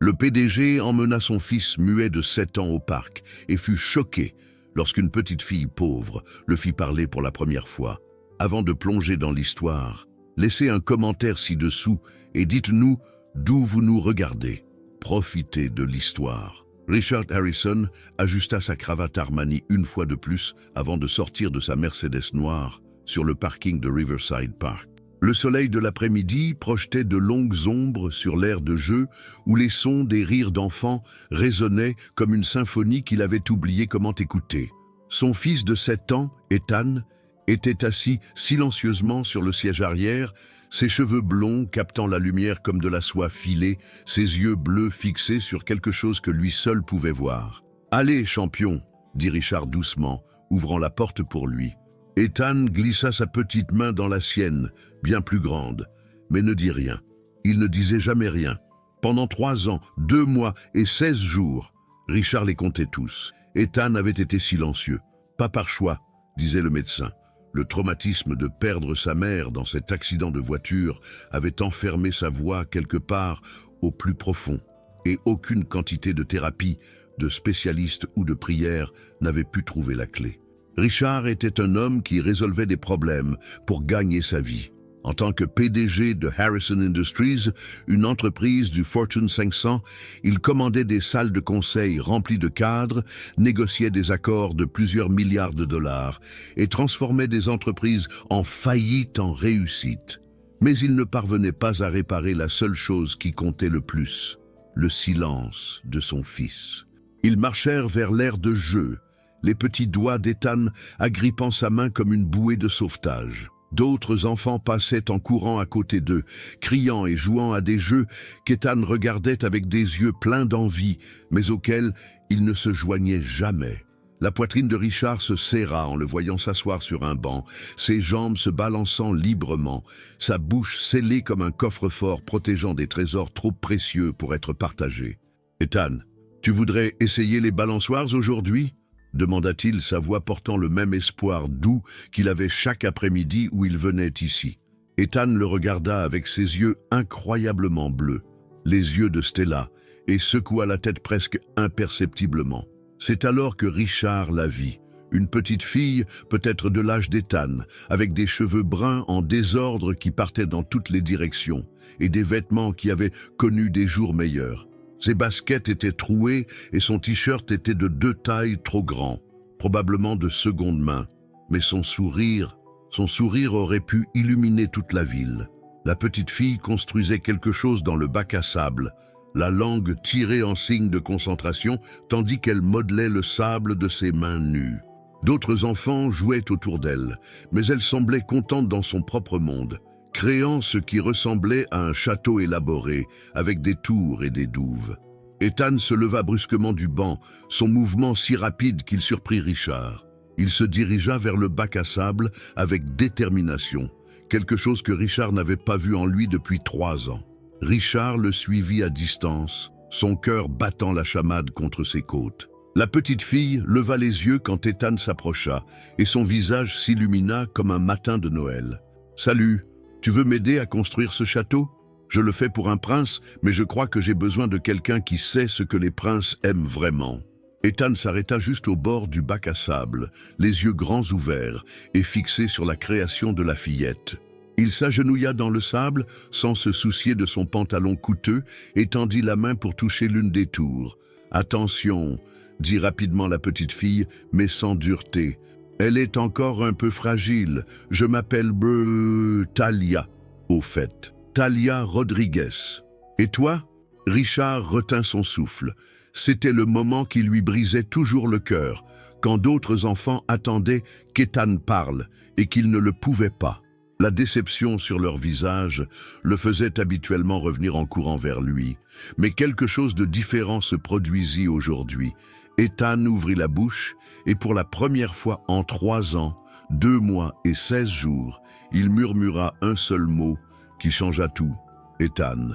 Le PDG emmena son fils muet de 7 ans au parc et fut choqué lorsqu'une petite fille pauvre le fit parler pour la première fois. Avant de plonger dans l'histoire, laissez un commentaire ci-dessous et dites-nous d'où vous nous regardez. Profitez de l'histoire. Richard Harrison ajusta sa cravate Armani une fois de plus avant de sortir de sa Mercedes noire sur le parking de Riverside Park. Le soleil de l'après-midi projetait de longues ombres sur l'aire de jeu où les sons des rires d'enfants résonnaient comme une symphonie qu'il avait oublié comment écouter. Son fils de 7 ans, Ethan, était assis silencieusement sur le siège arrière, ses cheveux blonds captant la lumière comme de la soie filée, ses yeux bleus fixés sur quelque chose que lui seul pouvait voir. « Allez, champion !» dit Richard doucement, ouvrant la porte pour lui. Ethan glissa sa petite main dans la sienne, bien plus grande, mais ne dit rien. Il ne disait jamais rien. Pendant 3 ans, 2 mois et 16 jours, Richard les comptait tous. Ethan avait été silencieux. Pas par choix, disait le médecin. Le traumatisme de perdre sa mère dans cet accident de voiture avait enfermé sa voix quelque part au plus profond, et aucune quantité de thérapie, de spécialiste ou de prière n'avait pu trouver la clé. Richard était un homme qui résolvait des problèmes pour gagner sa vie. En tant que PDG de Harrison Industries, une entreprise du Fortune 500, il commandait des salles de conseil remplies de cadres, négociait des accords de plusieurs milliards de dollars et transformait des entreprises en faillite en réussite. Mais il ne parvenait pas à réparer la seule chose qui comptait le plus, le silence de son fils. Ils marchèrent vers l'aire de jeu, les petits doigts d'Ethan agrippant sa main comme une bouée de sauvetage. D'autres enfants passaient en courant à côté d'eux, criant et jouant à des jeux qu'Ethan regardait avec des yeux pleins d'envie, mais auxquels il ne se joignait jamais. La poitrine de Richard se serra en le voyant s'asseoir sur un banc, ses jambes se balançant librement, sa bouche scellée comme un coffre-fort protégeant des trésors trop précieux pour être partagés. « Ethan, tu voudrais essayer les balançoires aujourd'hui ?» demanda-t-il, sa voix portant le même espoir doux qu'il avait chaque après-midi où il venait ici. Ethan le regarda avec ses yeux incroyablement bleus, les yeux de Stella, et secoua la tête presque imperceptiblement. C'est alors que Richard la vit, une petite fille, peut-être de l'âge d'Ethan, avec des cheveux bruns en désordre qui partaient dans toutes les directions, et des vêtements qui avaient connu des jours meilleurs. Ses baskets étaient trouées et son t-shirt était de 2 tailles trop grand, probablement de seconde main. Mais son sourire aurait pu illuminer toute la ville. La petite fille construisait quelque chose dans le bac à sable, la langue tirée en signe de concentration, tandis qu'elle modelait le sable de ses mains nues. D'autres enfants jouaient autour d'elle, mais elle semblait contente dans son propre monde, créant ce qui ressemblait à un château élaboré, avec des tours et des douves. Ethan se leva brusquement du banc, son mouvement si rapide qu'il surprit Richard. Il se dirigea vers le bac à sable avec détermination, quelque chose que Richard n'avait pas vu en lui depuis 3 ans. Richard le suivit à distance, son cœur battant la chamade contre ses côtes. La petite fille leva les yeux quand Ethan s'approcha, et son visage s'illumina comme un matin de Noël. « Salut, tu veux m'aider à construire ce château ? Je le fais pour un prince, mais je crois que j'ai besoin de quelqu'un qui sait ce que les princes aiment vraiment. » Ethan s'arrêta juste au bord du bac à sable, les yeux grands ouverts et fixés sur la création de la fillette. Il s'agenouilla dans le sable, sans se soucier de son pantalon coûteux, et tendit la main pour toucher l'une des tours. « Attention !» dit rapidement la petite fille, mais sans dureté. « Elle est encore un peu fragile. Je m'appelle Talia, au fait. Talia Rodriguez. Et toi ?» Richard retint son souffle. C'était le moment qui lui brisait toujours le cœur, quand d'autres enfants attendaient qu'Ethan parle et qu'il ne le pouvait pas. La déception sur leur visage le faisait habituellement revenir en courant vers lui. Mais quelque chose de différent se produisit aujourd'hui. Ethan ouvrit la bouche et pour la première fois en 3 ans, 2 mois et 16 jours, il murmura un seul mot qui changea tout. Ethan.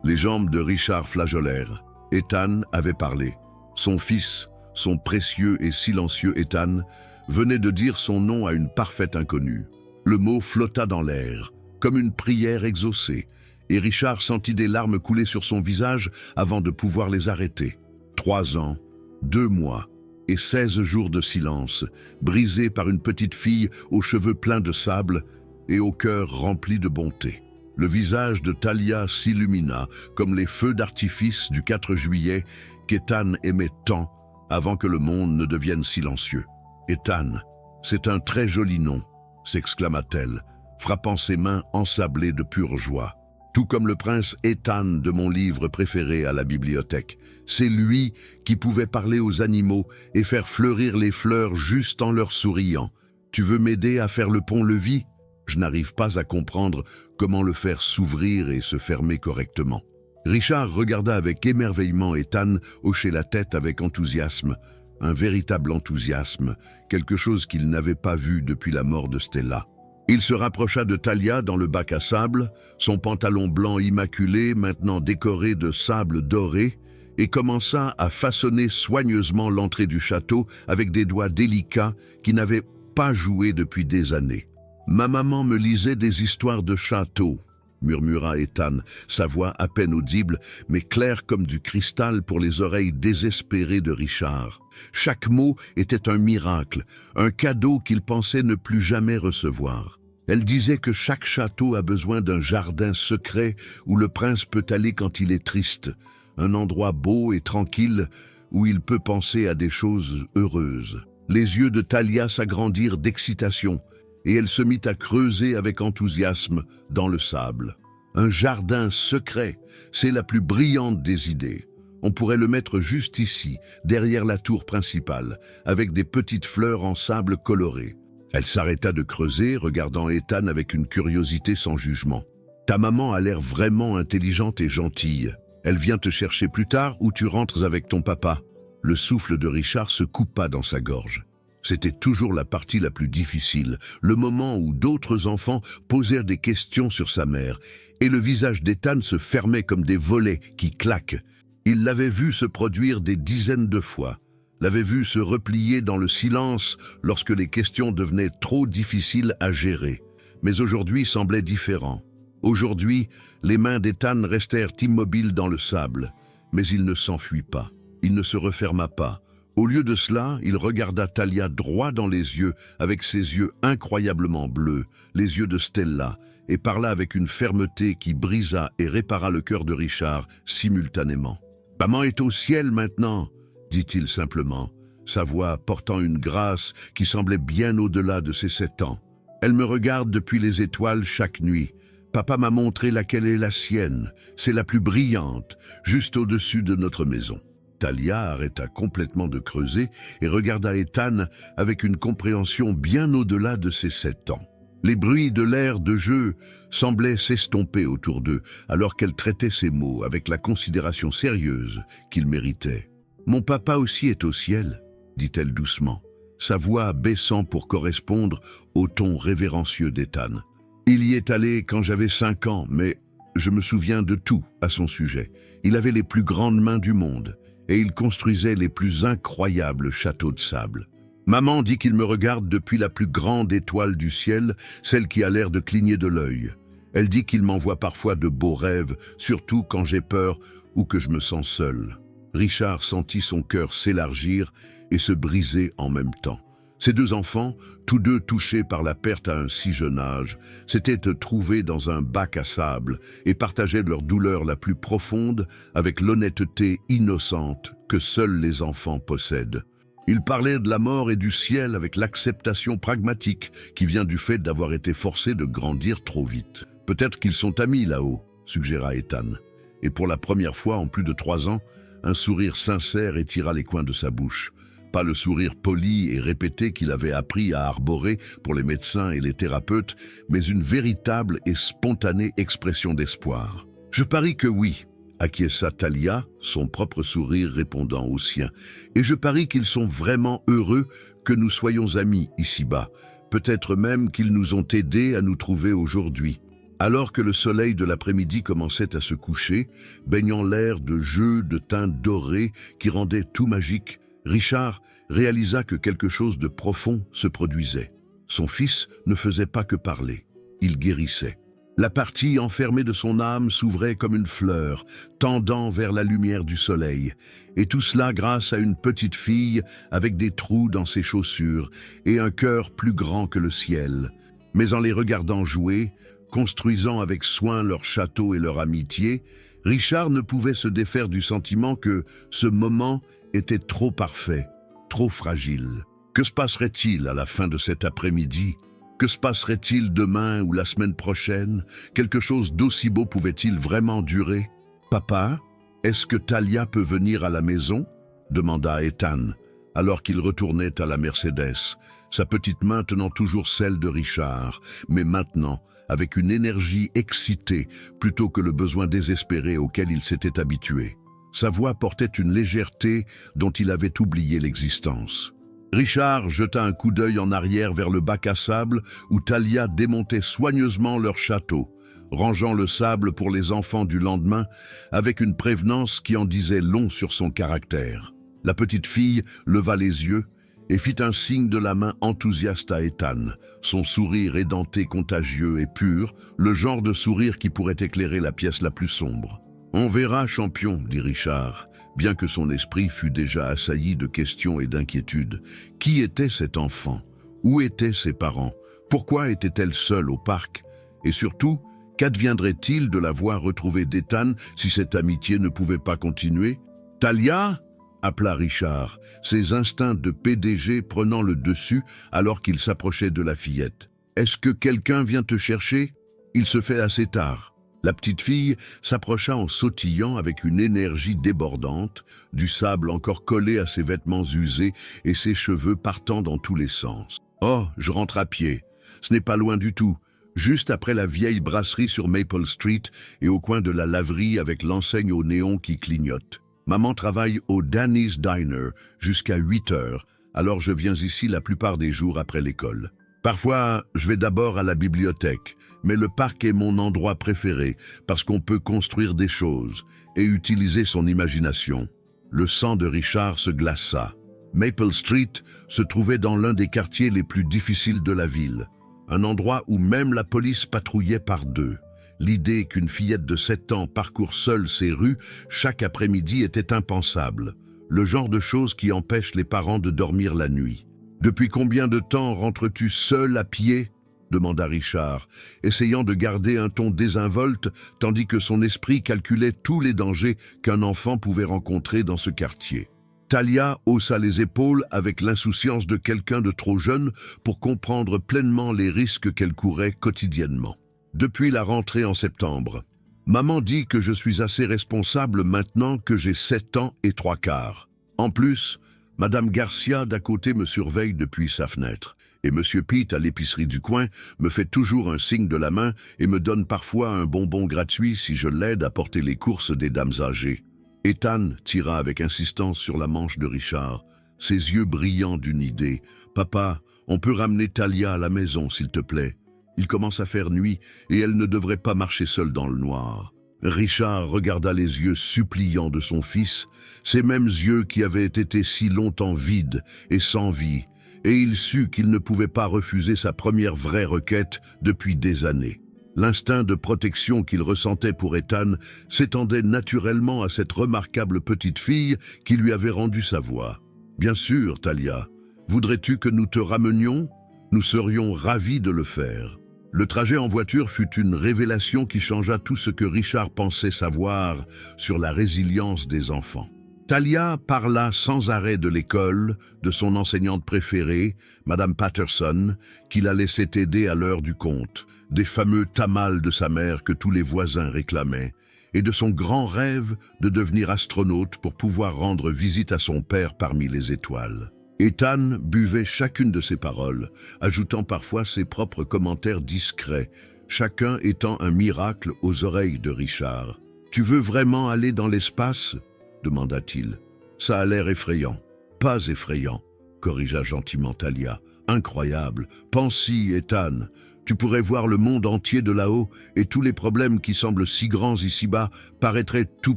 Les jambes de Richard flageolèrent. Ethan avait parlé. Son fils, son précieux et silencieux Ethan, venait de dire son nom à une parfaite inconnue. Le mot flotta dans l'air, comme une prière exaucée, et Richard sentit des larmes couler sur son visage avant de pouvoir les arrêter. 3 ans, 2 mois et 16 jours de silence, brisés par une petite fille aux cheveux pleins de sable et au cœur rempli de bonté. Le visage de Talia s'illumina comme les feux d'artifice du 4 juillet qu'Ethan aimait tant avant que le monde ne devienne silencieux. « Ethan, c'est un très joli nom », s'exclama-t-elle, frappant ses mains ensablées de pure joie. Tout comme le prince Ethan de mon livre préféré à la bibliothèque. C'est lui qui pouvait parler aux animaux et faire fleurir les fleurs juste en leur souriant. Tu veux m'aider à faire le pont-levis ? Je n'arrive pas à comprendre comment le faire s'ouvrir et se fermer correctement. Richard regarda avec émerveillement Ethan hocher la tête avec enthousiasme. Un véritable enthousiasme, quelque chose qu'il n'avait pas vu depuis la mort de Stella. Il se rapprocha de Talia dans le bac à sable, son pantalon blanc immaculé maintenant décoré de sable doré, et commença à façonner soigneusement l'entrée du château avec des doigts délicats qui n'avaient pas joué depuis des années. « Ma maman me lisait des histoires de château », murmura Ethan, sa voix à peine audible, mais claire comme du cristal pour les oreilles désespérées de Richard. Chaque mot était un miracle, un cadeau qu'il pensait ne plus jamais recevoir. Elle disait que chaque château a besoin d'un jardin secret où le prince peut aller quand il est triste, un endroit beau et tranquille où il peut penser à des choses heureuses. Les yeux de Talia s'agrandirent d'excitation, et elle se mit à creuser avec enthousiasme dans le sable. Un jardin secret, c'est la plus brillante des idées. On pourrait le mettre juste ici, derrière la tour principale, avec des petites fleurs en sable coloré. Elle s'arrêta de creuser, regardant Ethan avec une curiosité sans jugement. « Ta maman a l'air vraiment intelligente et gentille. Elle vient te chercher plus tard ou tu rentres avec ton papa ?» Le souffle de Richard se coupa dans sa gorge. C'était toujours la partie la plus difficile, le moment où d'autres enfants posèrent des questions sur sa mère, et le visage d'Ethan se fermait comme des volets qui claquent. Il l'avait vu se produire des dizaines de fois, l'avait vu se replier dans le silence lorsque les questions devenaient trop difficiles à gérer. Mais aujourd'hui semblait différent. Aujourd'hui, les mains d'Ethan restèrent immobiles dans le sable, mais il ne s'enfuit pas, il ne se referma pas. Au lieu de cela, il regarda Talia droit dans les yeux, avec ses yeux incroyablement bleus, les yeux de Stella, et parla avec une fermeté qui brisa et répara le cœur de Richard simultanément. « Maman est au ciel maintenant », dit-il simplement, sa voix portant une grâce qui semblait bien au-delà de ses 7 ans. « Elle me regarde depuis les étoiles chaque nuit. Papa m'a montré laquelle est la sienne. C'est la plus brillante, juste au-dessus de notre maison. » Talia arrêta complètement de creuser et regarda Ethan avec une compréhension bien au-delà de ses 7 ans. Les bruits de l'air de jeu semblaient s'estomper autour d'eux alors qu'elle traitait ces mots avec la considération sérieuse qu'ils méritaient. « Mon papa aussi est au ciel », dit-elle doucement, sa voix baissant pour correspondre au ton révérencieux d'Ethan. « Il y est allé quand j'avais 5 ans, mais je me souviens de tout à son sujet. Il avait les plus grandes mains du monde. Et il construisait les plus incroyables châteaux de sable. Maman dit qu'il me regarde depuis la plus grande étoile du ciel, celle qui a l'air de cligner de l'œil. Elle dit qu'il m'envoie parfois de beaux rêves, surtout quand j'ai peur ou que je me sens seul. » Richard sentit son cœur s'élargir et se briser en même temps. Ces 2 enfants, tous 2 touchés par la perte à un si jeune âge, s'étaient trouvés dans un bac à sable et partageaient leur douleur la plus profonde avec l'honnêteté innocente que seuls les enfants possèdent. Ils parlaient de la mort et du ciel avec l'acceptation pragmatique qui vient du fait d'avoir été forcés de grandir trop vite. « Peut-être qu'ils sont amis là-haut », suggéra Ethan. Et pour la première fois en plus de 3 ans, un sourire sincère étira les coins de sa bouche. Pas le sourire poli et répété qu'il avait appris à arborer pour les médecins et les thérapeutes, mais une véritable et spontanée expression d'espoir. « Je parie que oui », acquiesça Talia, son propre sourire répondant au sien. « Et je parie qu'ils sont vraiment heureux que nous soyons amis ici-bas, peut-être même qu'ils nous ont aidés à nous trouver aujourd'hui. » Alors que le soleil de l'après-midi commençait à se coucher, baignant l'air de jeux de teintes dorées qui rendaient tout magique, Richard réalisa que quelque chose de profond se produisait. Son fils ne faisait pas que parler, il guérissait. La partie enfermée de son âme s'ouvrait comme une fleur, tendant vers la lumière du soleil. Et tout cela grâce à une petite fille avec des trous dans ses chaussures et un cœur plus grand que le ciel. Mais en les regardant jouer, construisant avec soin leur château et leur amitié, Richard ne pouvait se défaire du sentiment que ce moment était trop parfait, trop fragile. Que se passerait-il à la fin de cet après-midi ? Que se passerait-il demain ou la semaine prochaine? Quelque chose d'aussi beau pouvait-il vraiment durer? « Papa, est-ce que Talia peut venir à la maison ?» demanda Ethan, alors qu'il retournait à la Mercedes, sa petite main tenant toujours celle de Richard, mais maintenant avec une énergie excitée plutôt que le besoin désespéré auquel il s'était habitué. Sa voix portait une légèreté dont il avait oublié l'existence. Richard jeta un coup d'œil en arrière vers le bac à sable où Talia démontait soigneusement leur château, rangeant le sable pour les enfants du lendemain avec une prévenance qui en disait long sur son caractère. La petite fille leva les yeux et fit un signe de la main enthousiaste à Ethan, son sourire édenté contagieux et pur, le genre de sourire qui pourrait éclairer la pièce la plus sombre. « On verra, champion, » dit Richard, bien que son esprit fût déjà assailli de questions et d'inquiétudes. Qui était cet enfant? Où étaient ses parents? Pourquoi était-elle seule au parc? Et surtout, qu'adviendrait-il de la voir retrouvée d'Ethan si cette amitié ne pouvait pas continuer? « Talia !» appela Richard, ses instincts de PDG prenant le dessus alors qu'il s'approchait de la fillette. « Est-ce que quelqu'un vient te chercher? Il se fait assez tard. » La petite fille s'approcha en sautillant avec une énergie débordante, du sable encore collé à ses vêtements usés et ses cheveux partant dans tous les sens. « Oh, je rentre à pied. Ce n'est pas loin du tout. Juste après la vieille brasserie sur Maple Street et au coin de la laverie avec l'enseigne au néon qui clignote. Maman travaille au Danny's Diner jusqu'à 8 heures, alors je viens ici la plupart des jours après l'école. Parfois, je vais d'abord à la bibliothèque, mais le parc est mon endroit préféré parce qu'on peut construire des choses et utiliser son imagination. » Le sang de Richard se glaça. Maple Street se trouvait dans l'un des quartiers les plus difficiles de la ville, un endroit où même la police patrouillait par deux. L'idée qu'une fillette de 7 ans parcourt seule ces rues chaque après-midi était impensable, le genre de choses qui empêche les parents de dormir la nuit. « Depuis combien de temps rentres-tu seul à pied ?» demanda Richard, essayant de garder un ton désinvolte tandis que son esprit calculait tous les dangers qu'un enfant pouvait rencontrer dans ce quartier. Talia haussa les épaules avec l'insouciance de quelqu'un de trop jeune pour comprendre pleinement les risques qu'elle courait quotidiennement. « Depuis la rentrée en septembre. Maman dit que je suis assez responsable maintenant que j'ai 7 ans et 3/4. En plus, Madame Garcia d'à côté me surveille depuis sa fenêtre, et Monsieur Pete à l'épicerie du coin me fait toujours un signe de la main et me donne parfois un bonbon gratuit si je l'aide à porter les courses des dames âgées. » Ethan tira avec insistance sur la manche de Richard, ses yeux brillants d'une idée. « Papa, on peut ramener Talia à la maison, s'il te plaît. Il commence à faire nuit et elle ne devrait pas marcher seule dans le noir. » Richard regarda les yeux suppliants de son fils, ces mêmes yeux qui avaient été si longtemps vides et sans vie, et il sut qu'il ne pouvait pas refuser sa première vraie requête depuis des années. L'instinct de protection qu'il ressentait pour Ethan s'étendait naturellement à cette remarquable petite fille qui lui avait rendu sa voix. « Bien sûr, Talia. Voudrais-tu que nous te ramenions? Nous serions ravis de le faire. » Le trajet en voiture fut une révélation qui changea tout ce que Richard pensait savoir sur la résilience des enfants. Talia parla sans arrêt de l'école, de son enseignante préférée, Madame Patterson, qui la laissait aider à l'heure du conte, des fameux tamals de sa mère que tous les voisins réclamaient, et de son grand rêve de devenir astronaute pour pouvoir rendre visite à son père parmi les étoiles. Ethan buvait chacune de ses paroles, ajoutant parfois ses propres commentaires discrets, chacun étant un miracle aux oreilles de Richard. « Tu veux vraiment aller dans l'espace ?» demanda-t-il. « Ça a l'air effrayant. »« Pas effrayant, » corrigea gentiment Talia. « Incroyable. Pense-y, Ethan. Tu pourrais voir le monde entier de là-haut et tous les problèmes qui semblent si grands ici-bas paraîtraient tout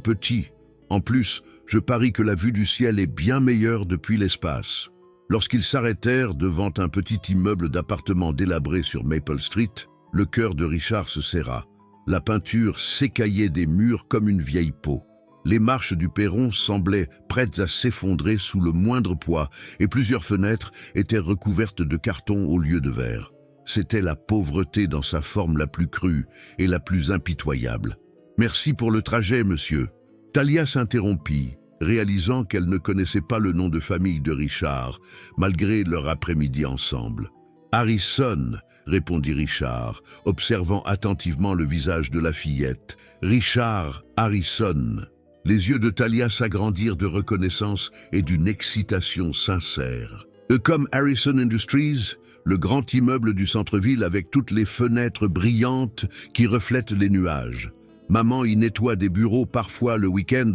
petits. En plus, je parie que la vue du ciel est bien meilleure depuis l'espace. » Lorsqu'ils s'arrêtèrent devant un petit immeuble d'appartements délabré sur Maple Street, Le cœur de Richard se serra. La peinture s'écaillait des murs comme une vieille peau. Les marches du perron semblaient prêtes à s'effondrer sous le moindre poids et plusieurs fenêtres étaient recouvertes de carton au lieu de verre. C'était la pauvreté dans sa forme la plus crue et la plus impitoyable. « Merci pour le trajet, monsieur. » Talia s'interrompit, réalisant qu'elle ne connaissait pas le nom de famille de Richard, malgré leur après-midi ensemble. « Harrison », répondit Richard, observant attentivement le visage de la fillette. « Richard Harrison ». Les yeux de Talia s'agrandirent de reconnaissance et d'une excitation sincère. Comme Harrison Industries, le grand immeuble du centre-ville avec toutes les fenêtres brillantes qui reflètent les nuages. Maman y nettoie des bureaux parfois le week-end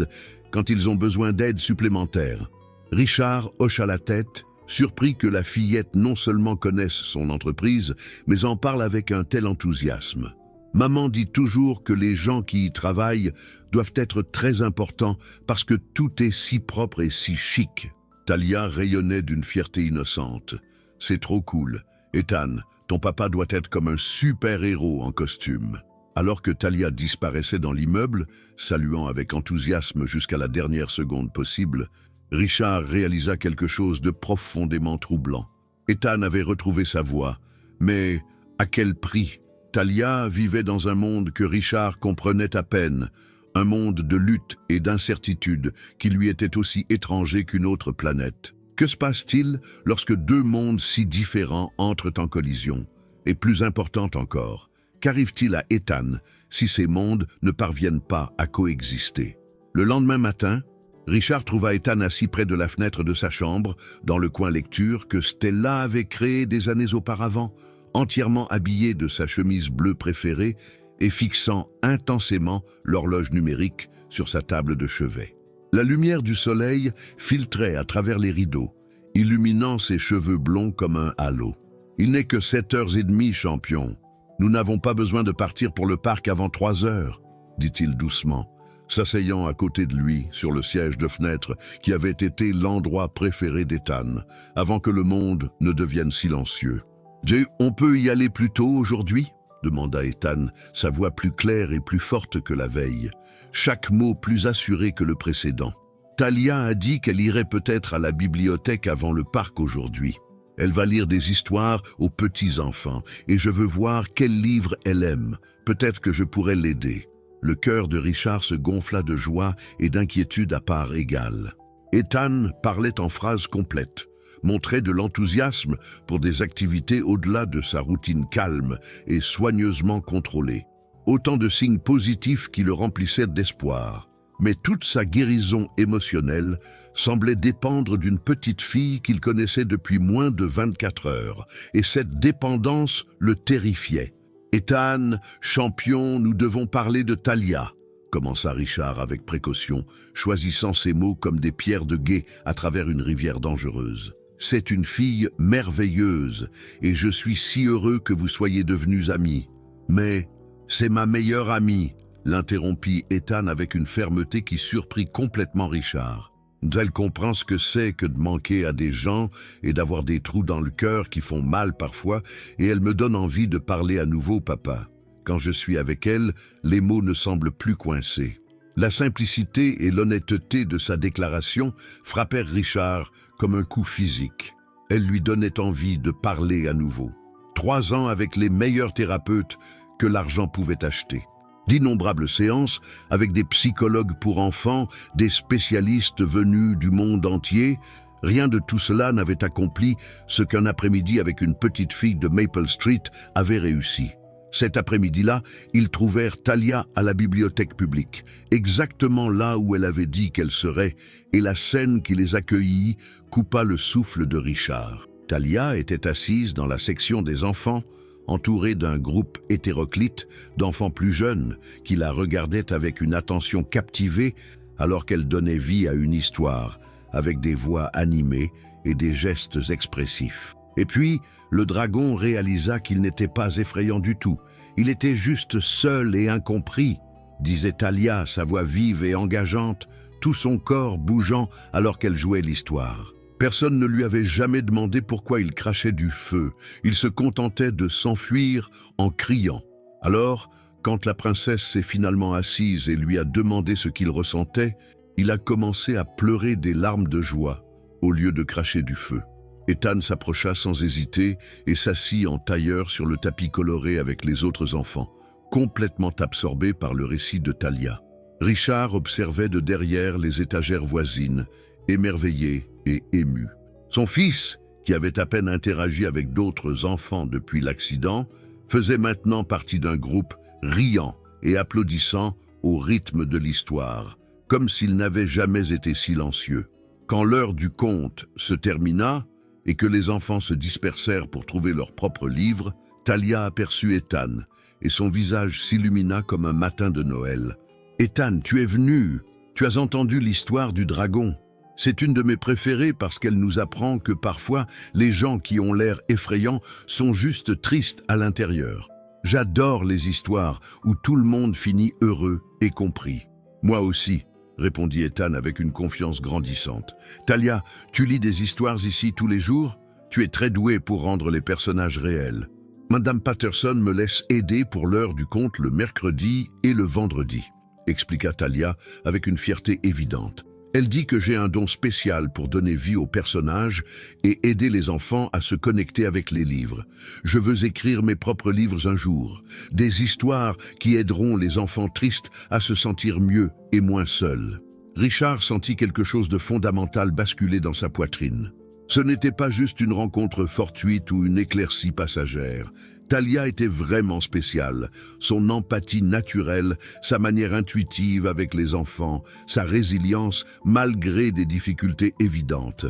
quand ils ont besoin d'aide supplémentaire. Richard hocha la tête, surpris que la fillette non seulement connaisse son entreprise, mais en parle avec un tel enthousiasme. Maman dit toujours que les gens qui y travaillent doivent être très importants parce que tout est si propre et si chic. Talia rayonnait d'une fierté innocente. « C'est trop cool. Ethan, ton papa doit être comme un super-héros en costume. » Alors que Talia disparaissait dans l'immeuble, saluant avec enthousiasme jusqu'à la dernière seconde possible, Richard réalisa quelque chose de profondément troublant. Ethan avait retrouvé sa voix, mais à quel prix? Talia vivait dans un monde que Richard comprenait à peine, un monde de lutte et d'incertitude qui lui était aussi étranger qu'une autre planète. Que se passe-t-il lorsque deux mondes si différents entrent en collision? Et plus important encore, qu'arrive-t-il à Ethan si ces mondes ne parviennent pas à coexister? Le lendemain matin, Richard trouva Ethan assis près de la fenêtre de sa chambre, dans le coin lecture que Stella avait créé des années auparavant, entièrement habillé de sa chemise bleue préférée et fixant intensément l'horloge numérique sur sa table de chevet. La lumière du soleil filtrait à travers les rideaux, illuminant ses cheveux blonds comme un halo. « Il n'est que 7h30, champion. Nous n'avons pas besoin de partir pour le parc avant 3h, dit-il doucement, s'asseyant à côté de lui sur le siège de fenêtre qui avait été l'endroit préféré d'Ethan, avant que le monde ne devienne silencieux. « On peut y aller plus tôt aujourd'hui ?» demanda Ethan, sa voix plus claire et plus forte que la veille, chaque mot plus assuré que le précédent. Talia a dit qu'elle irait peut-être à la bibliothèque avant le parc aujourd'hui. Elle va lire des histoires aux petits-enfants et je veux voir quel livre elle aime. Peut-être que je pourrais l'aider. Le cœur de Richard se gonfla de joie et d'inquiétude à part égale. Ethan parlait en phrases complètes, montrait de l'enthousiasme pour des activités au-delà de sa routine calme et soigneusement contrôlée. Autant de signes positifs qui le remplissaient d'espoir. Mais toute sa guérison émotionnelle semblait dépendre d'une petite fille qu'il connaissait depuis moins de 24 heures, et cette dépendance le terrifiait. « Ethan, champion, nous devons parler de Talia », commença Richard avec précaution, choisissant ses mots comme des pierres de gué à travers une rivière dangereuse. « C'est une fille merveilleuse, et je suis si heureux que vous soyez devenus amis. Mais c'est ma meilleure amie », l'interrompit Ethan avec une fermeté qui surprit complètement Richard. Elle comprend ce que c'est que de manquer à des gens et d'avoir des trous dans le cœur qui font mal parfois, et elle me donne envie de parler à nouveau, papa. Quand je suis avec elle, les mots ne semblent plus coincés. La simplicité et l'honnêteté de sa déclaration frappèrent Richard comme un coup physique. Elle lui donnait envie de parler à nouveau. 3 ans avec les meilleurs thérapeutes que l'argent pouvait acheter. D'innombrables séances avec des psychologues pour enfants, des spécialistes venus du monde entier. Rien de tout cela n'avait accompli ce qu'un après-midi avec une petite fille de Maple Street avait réussi. Cet après-midi-là, ils trouvèrent Talia à la bibliothèque publique, exactement là où elle avait dit qu'elle serait, et la scène qui les accueillit coupa le souffle de Richard. Talia était assise dans la section des enfants, entourée d'un groupe hétéroclite d'enfants plus jeunes qui la regardaient avec une attention captivée alors qu'elle donnait vie à une histoire, avec des voix animées et des gestes expressifs. Et puis, le dragon réalisa qu'il n'était pas effrayant du tout. Il était juste seul et incompris, disait Talia, sa voix vive et engageante, tout son corps bougeant alors qu'elle jouait l'histoire. Personne ne lui avait jamais demandé pourquoi il crachait du feu. Il se contentait de s'enfuir en criant. Alors, quand la princesse s'est finalement assise et lui a demandé ce qu'il ressentait, il a commencé à pleurer des larmes de joie, au lieu de cracher du feu. Ethan s'approcha sans hésiter et s'assit en tailleur sur le tapis coloré avec les autres enfants, complètement absorbé par le récit de Thalia. Richard observait de derrière les étagères voisines, émerveillé et ému. Son fils, qui avait à peine interagi avec d'autres enfants depuis l'accident, faisait maintenant partie d'un groupe riant et applaudissant au rythme de l'histoire, comme s'il n'avait jamais été silencieux. Quand l'heure du conte se termina et que les enfants se dispersèrent pour trouver leurs propres livres, Thalia aperçut Ethan et son visage s'illumina comme un matin de Noël. « Ethan, tu es venu, tu as entendu l'histoire du dragon. C'est une de mes préférées parce qu'elle nous apprend que parfois les gens qui ont l'air effrayants sont juste tristes à l'intérieur. J'adore les histoires où tout le monde finit heureux et compris. » « Moi aussi, » répondit Ethan avec une confiance grandissante. « Thalia, tu lis des histoires ici tous les jours? Tu es très douée pour rendre les personnages réels. Madame Patterson me laisse aider pour l'heure du conte le mercredi et le vendredi, » expliqua Thalia avec une fierté évidente. Elle dit que j'ai un don spécial pour donner vie aux personnages et aider les enfants à se connecter avec les livres. Je veux écrire mes propres livres un jour, des histoires qui aideront les enfants tristes à se sentir mieux et moins seuls. Richard sentit quelque chose de fondamental basculer dans sa poitrine. Ce n'était pas juste une rencontre fortuite ou une éclaircie passagère. Thalia était vraiment spéciale. Son empathie naturelle, sa manière intuitive avec les enfants, sa résilience malgré des difficultés évidentes.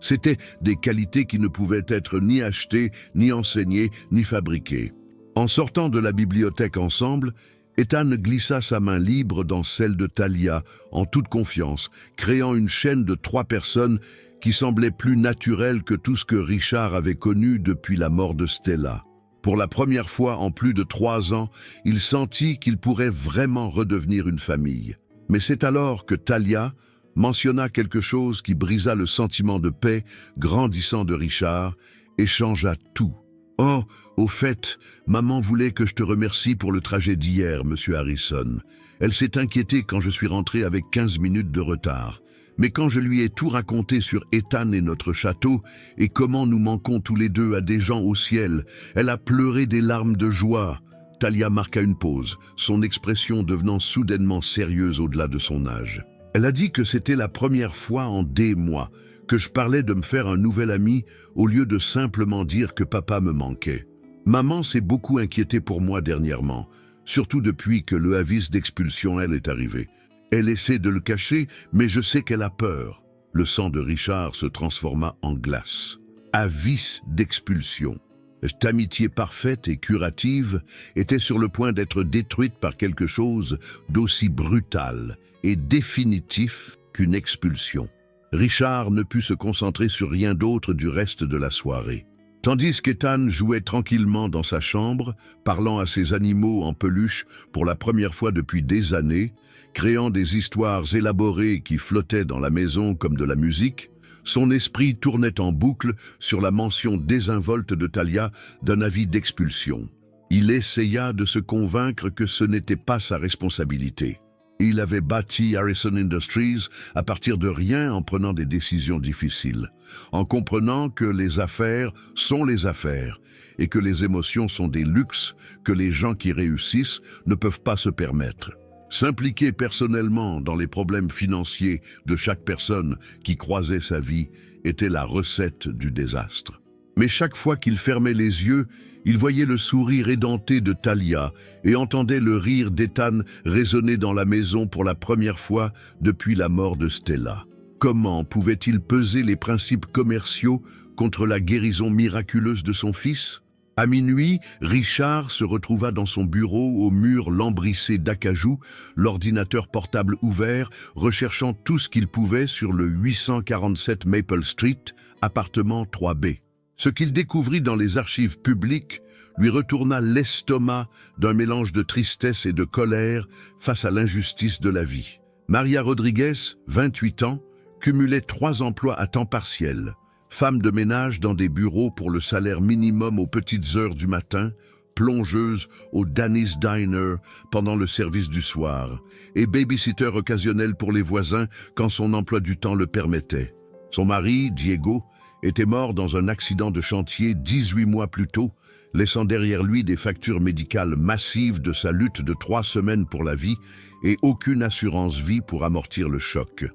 C'étaient des qualités qui ne pouvaient être ni achetées, ni enseignées, ni fabriquées. En sortant de la bibliothèque ensemble, Ethan glissa sa main libre dans celle de Thalia, en toute confiance, créant une chaîne de 3 personnes qui semblait plus naturelle que tout ce que Richard avait connu depuis la mort de Stella. Pour la première fois en plus de 3 ans, il sentit qu'il pourrait vraiment redevenir une famille. Mais c'est alors que Thalia mentionna quelque chose qui brisa le sentiment de paix grandissant de Richard et changea tout. « Oh, au fait, maman voulait que je te remercie pour le trajet d'hier, monsieur Harrison. Elle s'est inquiétée quand je suis rentré avec 15 minutes de retard. Mais quand je lui ai tout raconté sur Ethan et notre château, et comment nous manquons tous les deux à des gens au ciel, elle a pleuré des larmes de joie. » Thalia marqua une pause, son expression devenant soudainement sérieuse au-delà de son âge. Elle a dit que c'était la première fois en des mois que je parlais de me faire un nouvel ami au lieu de simplement dire que papa me manquait. Maman s'est beaucoup inquiétée pour moi dernièrement, surtout depuis que le avis d'expulsion est arrivé. Elle essaie de le cacher, mais je sais qu'elle a peur. Le sang de Richard se transforma en glace. Avis d'expulsion. Cette amitié parfaite et curative était sur le point d'être détruite par quelque chose d'aussi brutal et définitif qu'une expulsion. Richard ne put se concentrer sur rien d'autre du reste de la soirée. Tandis qu'Ethan jouait tranquillement dans sa chambre, parlant à ses animaux en peluche pour la première fois depuis des années, créant des histoires élaborées qui flottaient dans la maison comme de la musique, son esprit tournait en boucle sur la mention désinvolte de Thalia d'un avis d'expulsion. Il essaya de se convaincre que ce n'était pas sa responsabilité. Il avait bâti Harrison Industries à partir de rien en prenant des décisions difficiles, en comprenant que les affaires sont les affaires et que les émotions sont des luxes que les gens qui réussissent ne peuvent pas se permettre. S'impliquer personnellement dans les problèmes financiers de chaque personne qui croisait sa vie était la recette du désastre. Mais chaque fois qu'il fermait les yeux, il voyait le sourire édenté de Thalia et entendait le rire d'Ethan résonner dans la maison pour la première fois depuis la mort de Stella. Comment pouvait-il peser les principes commerciaux contre la guérison miraculeuse de son fils? À minuit, Richard se retrouva dans son bureau au mur lambrissé d'acajou, l'ordinateur portable ouvert, recherchant tout ce qu'il pouvait sur le 847 Maple Street, appartement 3B. Ce qu'il découvrit dans les archives publiques lui retourna l'estomac d'un mélange de tristesse et de colère face à l'injustice de la vie. Maria Rodriguez, 28 ans, cumulait 3 emplois à temps partiel. Femme de ménage dans des bureaux pour le salaire minimum aux petites heures du matin, plongeuse au Danny's Diner pendant le service du soir, et babysitter occasionnel pour les voisins quand son emploi du temps le permettait. Son mari, Diego, était mort dans un accident de chantier 18 mois plus tôt, laissant derrière lui des factures médicales massives de sa lutte de 3 semaines pour la vie et aucune assurance vie pour amortir le choc.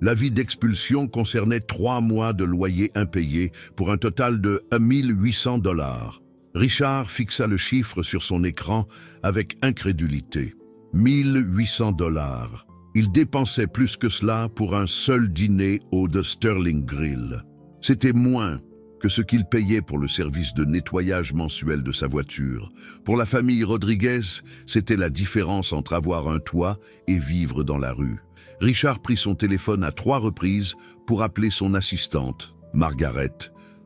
L'avis d'expulsion concernait 3 mois de loyer impayé pour un total de 1 800 $. Richard fixa le chiffre sur son écran avec incrédulité. 1 800 $. Il dépensait plus que cela pour un seul dîner au The Sterling Grill. C'était moins que ce qu'il payait pour le service de nettoyage mensuel de sa voiture. Pour la famille Rodriguez, c'était la différence entre avoir un toit et vivre dans la rue. Richard prit son téléphone à 3 reprises pour appeler son assistante, Margaret,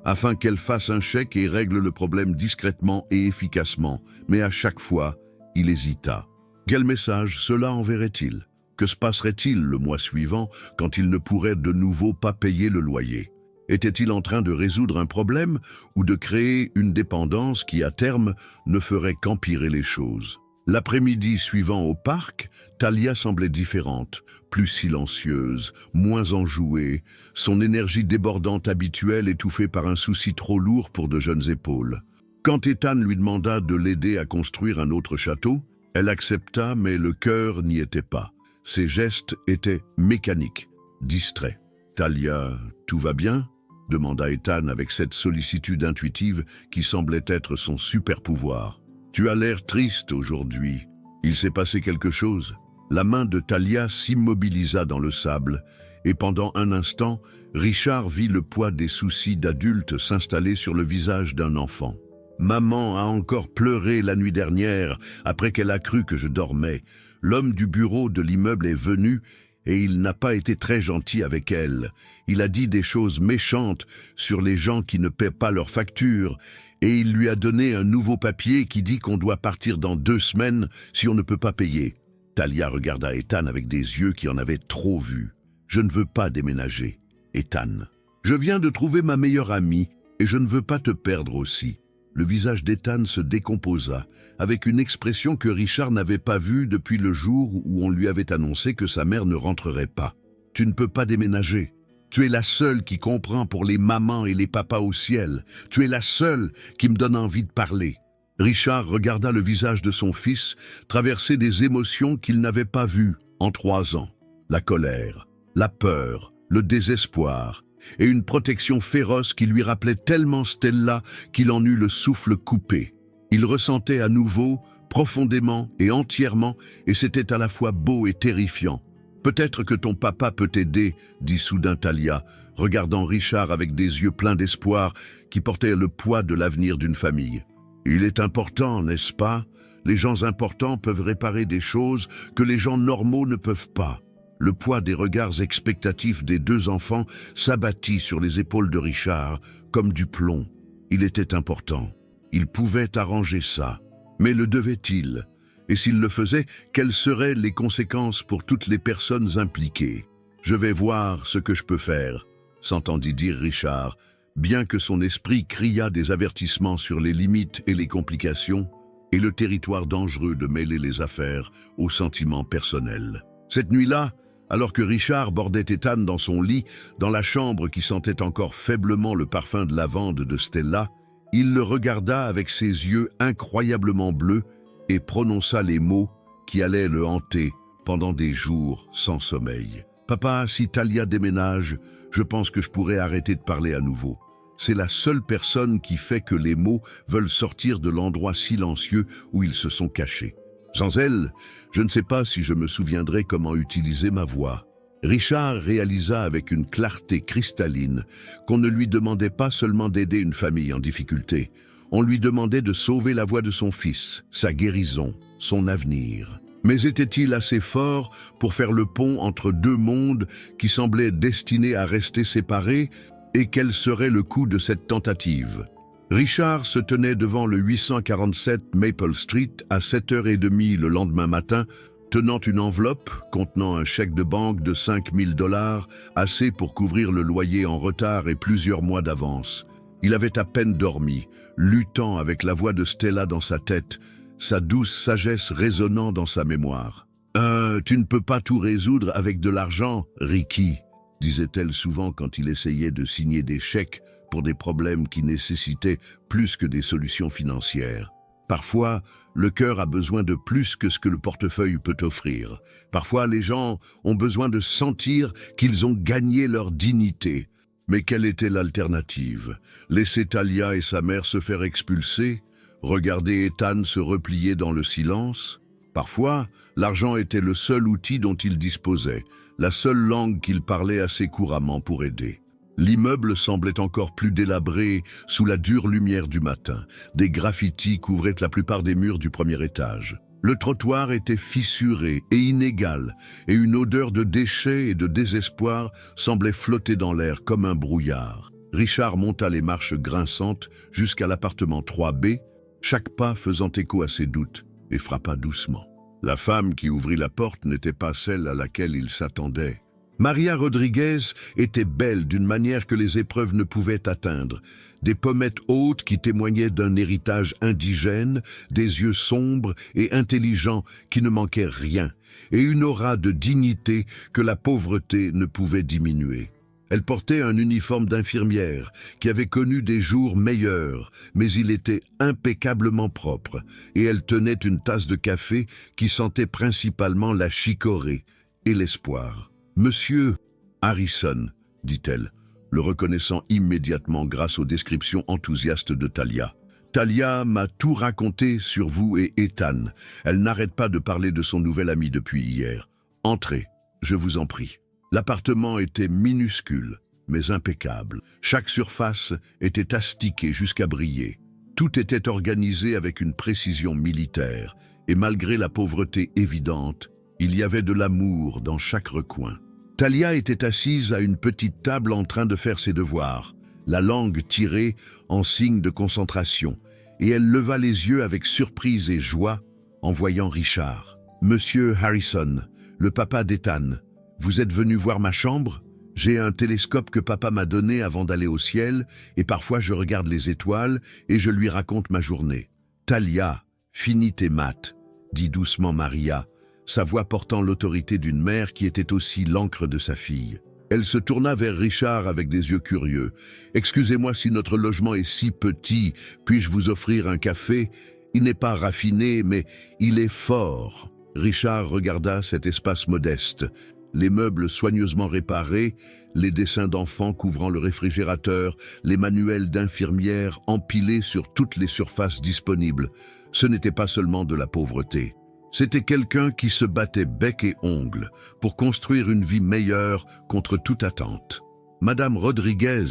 afin qu'elle fasse un chèque et règle le problème discrètement et efficacement, mais à chaque fois, il hésita. Quel message cela enverrait-il? Que se passerait-il le mois suivant quand il ne pourrait de nouveau pas payer le loyer? Était-il en train de résoudre un problème ou de créer une dépendance qui, à terme, ne ferait qu'empirer les choses? L'après-midi suivant au parc, Talia semblait différente, plus silencieuse, moins enjouée, son énergie débordante habituelle étouffée par un souci trop lourd pour de jeunes épaules. Quand Ethan lui demanda de l'aider à construire un autre château, elle accepta, mais le cœur n'y était pas. Ses gestes étaient mécaniques, distraits. « Talia, tout va bien ?» demanda Ethan avec cette sollicitude intuitive qui semblait être son super-pouvoir. « Tu as l'air triste aujourd'hui. Il s'est passé quelque chose ?» La main de Talia s'immobilisa dans le sable, et pendant un instant, Richard vit le poids des soucis d'adulte s'installer sur le visage d'un enfant. « Maman a encore pleuré la nuit dernière, après qu'elle a cru que je dormais. L'homme du bureau de l'immeuble est venu, et il n'a pas été très gentil avec elle. Il a dit des choses méchantes sur les gens qui ne paient pas leurs factures, et il lui a donné un nouveau papier qui dit qu'on doit partir dans 2 semaines si on ne peut pas payer. » Talia regarda Ethan avec des yeux qui en avaient trop vu. « Je ne veux pas déménager, Ethan. Je viens de trouver ma meilleure amie, et je ne veux pas te perdre aussi. » Le visage d'Ethan se décomposa, avec une expression que Richard n'avait pas vue depuis le jour où on lui avait annoncé que sa mère ne rentrerait pas. « Tu ne peux pas déménager. Tu es la seule qui comprend pour les mamans et les papas au ciel. Tu es la seule qui me donne envie de parler. » Richard regarda le visage de son fils, traverser des émotions qu'il n'avait pas vues en 3 ans. La colère, la peur, le désespoir, et une protection féroce qui lui rappelait tellement Stella qu'il en eut le souffle coupé. Il ressentait à nouveau, profondément et entièrement, et c'était à la fois beau et terrifiant. « Peut-être que ton papa peut t'aider, » dit soudain Talia, regardant Richard avec des yeux pleins d'espoir qui portaient le poids de l'avenir d'une famille. « Il est important, n'est-ce pas? Les gens importants peuvent réparer des choses que les gens normaux ne peuvent pas. » Le poids des regards expectatifs des 2 enfants s'abattit sur les épaules de Richard comme du plomb. Il était important. Il pouvait arranger ça. Mais le devait-il? Et s'il le faisait, quelles seraient les conséquences pour toutes les personnes impliquées? « Je vais voir ce que je peux faire », s'entendit dire Richard, bien que son esprit criât des avertissements sur les limites et les complications, et le territoire dangereux de mêler les affaires aux sentiments personnels. Cette nuit-là, alors que Richard bordait Ethan dans son lit, dans la chambre qui sentait encore faiblement le parfum de lavande de Stella, il le regarda avec ses yeux incroyablement bleus et prononça les mots qui allaient le hanter pendant des jours sans sommeil. « Papa, si Talia déménage, je pense que je pourrais arrêter de parler à nouveau. C'est la seule personne qui fait que les mots veulent sortir de l'endroit silencieux où ils se sont cachés. Sans elle, je ne sais pas si je me souviendrai comment utiliser ma voix. » Richard réalisa avec une clarté cristalline qu'on ne lui demandait pas seulement d'aider une famille en difficulté. On lui demandait de sauver la voix de son fils, sa guérison, son avenir. Mais était-il assez fort pour faire le pont entre 2 mondes qui semblaient destinés à rester séparés? Et quel serait le coût de cette tentative? Richard se tenait devant le 847 Maple Street à 7h30 le lendemain matin, tenant une enveloppe contenant un chèque de banque de 5 000 $, assez pour couvrir le loyer en retard et plusieurs mois d'avance. Il avait à peine dormi, luttant avec la voix de Stella dans sa tête, sa douce sagesse résonnant dans sa mémoire. « Tu ne peux pas tout résoudre avec de l'argent, Ricky », disait-elle souvent quand il essayait de signer des chèques pour des problèmes qui nécessitaient plus que des solutions financières. Parfois, le cœur a besoin de plus que ce que le portefeuille peut offrir. Parfois, les gens ont besoin de sentir qu'ils ont gagné leur dignité. Mais quelle était l'alternative? Laisser Talia et sa mère se faire expulser? Regarder Ethan se replier dans le silence? Parfois, l'argent était le seul outil dont il disposait, la seule langue qu'il parlait assez couramment pour aider. L'immeuble semblait encore plus délabré sous la dure lumière du matin. Des graffitis couvraient la plupart des murs du premier étage. Le trottoir était fissuré et inégal, et une odeur de déchets et de désespoir semblait flotter dans l'air comme un brouillard. Richard monta les marches grinçantes jusqu'à l'appartement 3B, chaque pas faisant écho à ses doutes, et frappa doucement. La femme qui ouvrit la porte n'était pas celle à laquelle il s'attendait. Maria Rodriguez était belle d'une manière que les épreuves ne pouvaient atteindre. Des pommettes hautes qui témoignaient d'un héritage indigène, des yeux sombres et intelligents qui ne manquaient rien, et une aura de dignité que la pauvreté ne pouvait diminuer. Elle portait un uniforme d'infirmière qui avait connu des jours meilleurs, mais il était impeccablement propre, et elle tenait une tasse de café qui sentait principalement la chicorée et l'espoir. « Monsieur Harrison », dit-elle, le reconnaissant immédiatement grâce aux descriptions enthousiastes de Talia. « Talia m'a tout raconté sur vous et Ethan. Elle n'arrête pas de parler de son nouvel ami depuis hier. Entrez, je vous en prie. » L'appartement était minuscule, mais impeccable. Chaque surface était astiquée jusqu'à briller. Tout était organisé avec une précision militaire, et malgré la pauvreté évidente, il y avait de l'amour dans chaque recoin. Talia était assise à une petite table en train de faire ses devoirs, la langue tirée en signe de concentration, et elle leva les yeux avec surprise et joie en voyant Richard. « Monsieur Harrison, le papa d'Ethan, vous êtes venu voir ma chambre? J'ai un télescope que papa m'a donné avant d'aller au ciel, et parfois je regarde les étoiles et je lui raconte ma journée. »« Talia, finis tes maths, » dit doucement Maria, sa voix portant l'autorité d'une mère qui était aussi l'encre de sa fille. Elle se tourna vers Richard avec des yeux curieux. « Excusez-moi si notre logement est si petit, puis-je vous offrir un café? Il n'est pas raffiné, mais il est fort. » Richard regarda cet espace modeste. Les meubles soigneusement réparés, les dessins d'enfants couvrant le réfrigérateur, les manuels d'infirmières empilés sur toutes les surfaces disponibles. Ce n'était pas seulement de la pauvreté. C'était quelqu'un qui se battait bec et ongles pour construire une vie meilleure contre toute attente. « Madame Rodriguez »,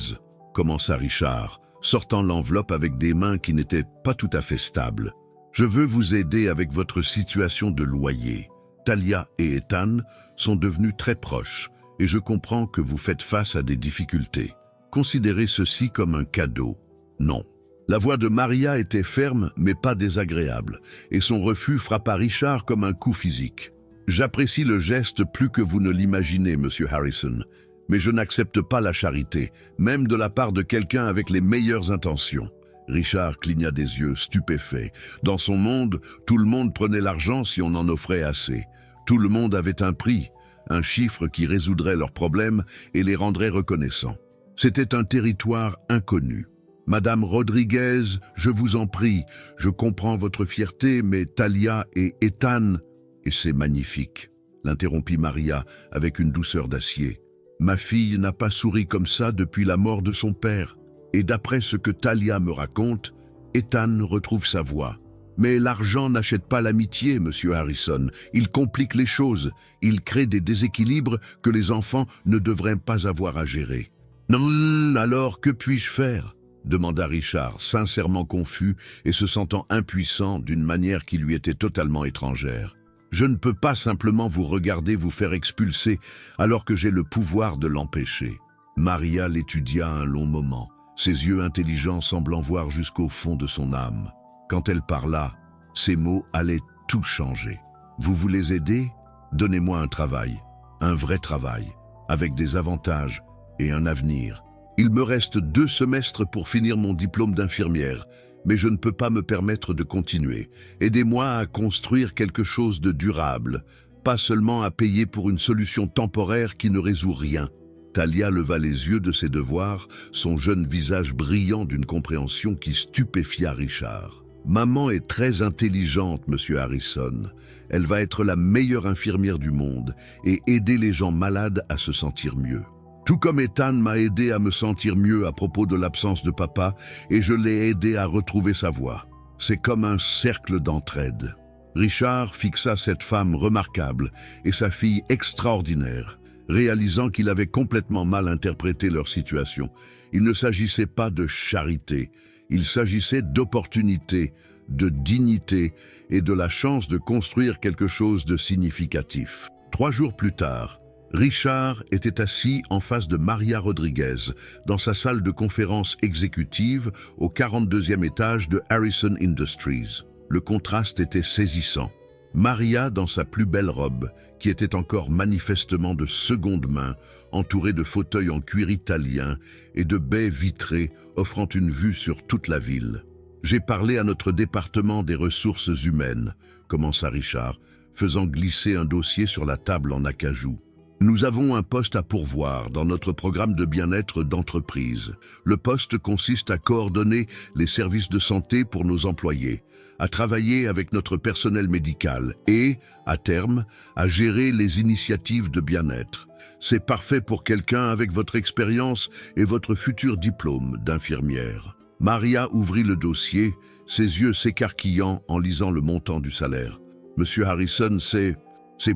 commença Richard, sortant l'enveloppe avec des mains qui n'étaient pas tout à fait stables. « Je veux vous aider avec votre situation de loyer. Talia et Ethan sont devenus très proches et je comprends que vous faites face à des difficultés. Considérez ceci comme un cadeau. » Non. La voix de Maria était ferme mais pas désagréable et son refus frappa Richard comme un coup physique. « J'apprécie le geste plus que vous ne l'imaginez, monsieur Harrison, mais je n'accepte pas la charité, même de la part de quelqu'un avec les meilleures intentions. » Richard cligna des yeux, stupéfait. Dans son monde, tout le monde prenait l'argent si on en offrait assez. Tout le monde avait un prix, un chiffre qui résoudrait leurs problèmes et les rendrait reconnaissants. C'était un territoire inconnu. « Madame Rodriguez, je vous en prie, je comprends votre fierté, mais Talia et Ethan... » « Et c'est magnifique, » l'interrompit Maria avec une douceur d'acier. « Ma fille n'a pas souri comme ça depuis la mort de son père. Et d'après ce que Talia me raconte, Ethan retrouve sa voix. Mais l'argent n'achète pas l'amitié, monsieur Harrison. Il complique les choses. Il crée des déséquilibres que les enfants ne devraient pas avoir à gérer. »« Non, alors que puis-je faire ?» demanda Richard, sincèrement confus et se sentant impuissant d'une manière qui lui était totalement étrangère. « Je ne peux pas simplement vous regarder vous faire expulser alors que j'ai le pouvoir de l'empêcher. » Maria l'étudia un long moment, ses yeux intelligents semblant voir jusqu'au fond de son âme. Quand elle parla, ses mots allaient tout changer. « Vous voulez aider? Donnez-moi un travail, un vrai travail, avec des avantages et un avenir. Il me reste 2 semestres pour finir mon diplôme d'infirmière, mais je ne peux pas me permettre de continuer. Aidez-moi à construire quelque chose de durable, pas seulement à payer pour une solution temporaire qui ne résout rien. Talia leva les yeux de ses devoirs, son jeune visage brillant d'une compréhension qui stupéfia Richard. Maman est très intelligente, monsieur Harrison. Elle va être la meilleure infirmière du monde et aider les gens malades à se sentir mieux. Tout comme Ethan m'a aidé à me sentir mieux à propos de l'absence de papa et je l'ai aidé à retrouver sa voix. C'est comme un cercle d'entraide. Richard fixa cette femme remarquable et sa fille extraordinaire, réalisant qu'il avait complètement mal interprété leur situation. Il ne s'agissait pas de charité, il s'agissait d'opportunité, de dignité et de la chance de construire quelque chose de significatif. 3 jours plus tard, Richard était assis en face de Maria Rodriguez dans sa salle de conférence exécutive au 42e étage de Harrison Industries. Le contraste était saisissant. Maria dans sa plus belle robe, qui était encore manifestement de seconde main, entourée de fauteuils en cuir italien et de baies vitrées offrant une vue sur toute la ville. « J'ai parlé à notre département des ressources humaines », commença Richard, faisant glisser un dossier sur la table en acajou. Nous avons un poste à pourvoir dans notre programme de bien-être d'entreprise. Le poste consiste à coordonner les services de santé pour nos employés, à travailler avec notre personnel médical et, à terme, à gérer les initiatives de bien-être. C'est parfait pour quelqu'un avec votre expérience et votre futur diplôme d'infirmière. Maria ouvrit le dossier, ses yeux s'écarquillant en lisant le montant du salaire. Monsieur Harrison, c'est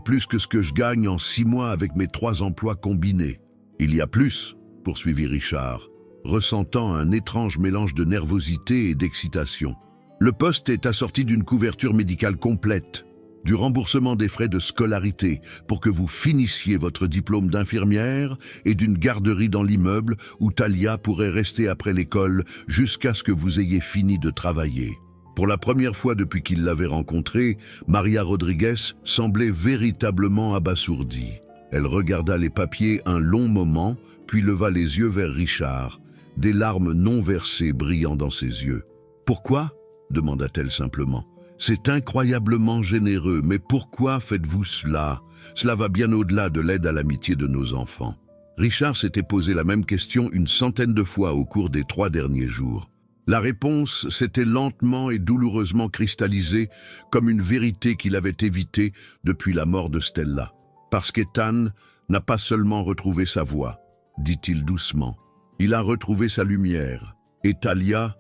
plus que ce que je gagne en 6 mois avec mes 3 emplois combinés. Il y a plus, poursuivit Richard, ressentant un étrange mélange de nervosité et d'excitation. Le poste est assorti d'une couverture médicale complète, du remboursement des frais de scolarité pour que vous finissiez votre diplôme d'infirmière et d'une garderie dans l'immeuble où Talia pourrait rester après l'école jusqu'à ce que vous ayez fini de travailler. Pour la première fois depuis qu'il l'avait rencontrée, Maria Rodriguez semblait véritablement abasourdie. Elle regarda les papiers un long moment, puis leva les yeux vers Richard, des larmes non versées brillant dans ses yeux. « Pourquoi ?» demanda-t-elle simplement. « C'est incroyablement généreux, mais pourquoi faites-vous cela? Cela va bien au-delà de l'aide à l'amitié de nos enfants. » Richard s'était posé la même question une centaine de fois au cours des 3 derniers jours. La réponse s'était lentement et douloureusement cristallisée comme une vérité qu'il avait évitée depuis la mort de Stella. Parce qu'Ethan n'a pas seulement retrouvé sa voix, dit-il doucement. Il a retrouvé sa lumière. Et Talia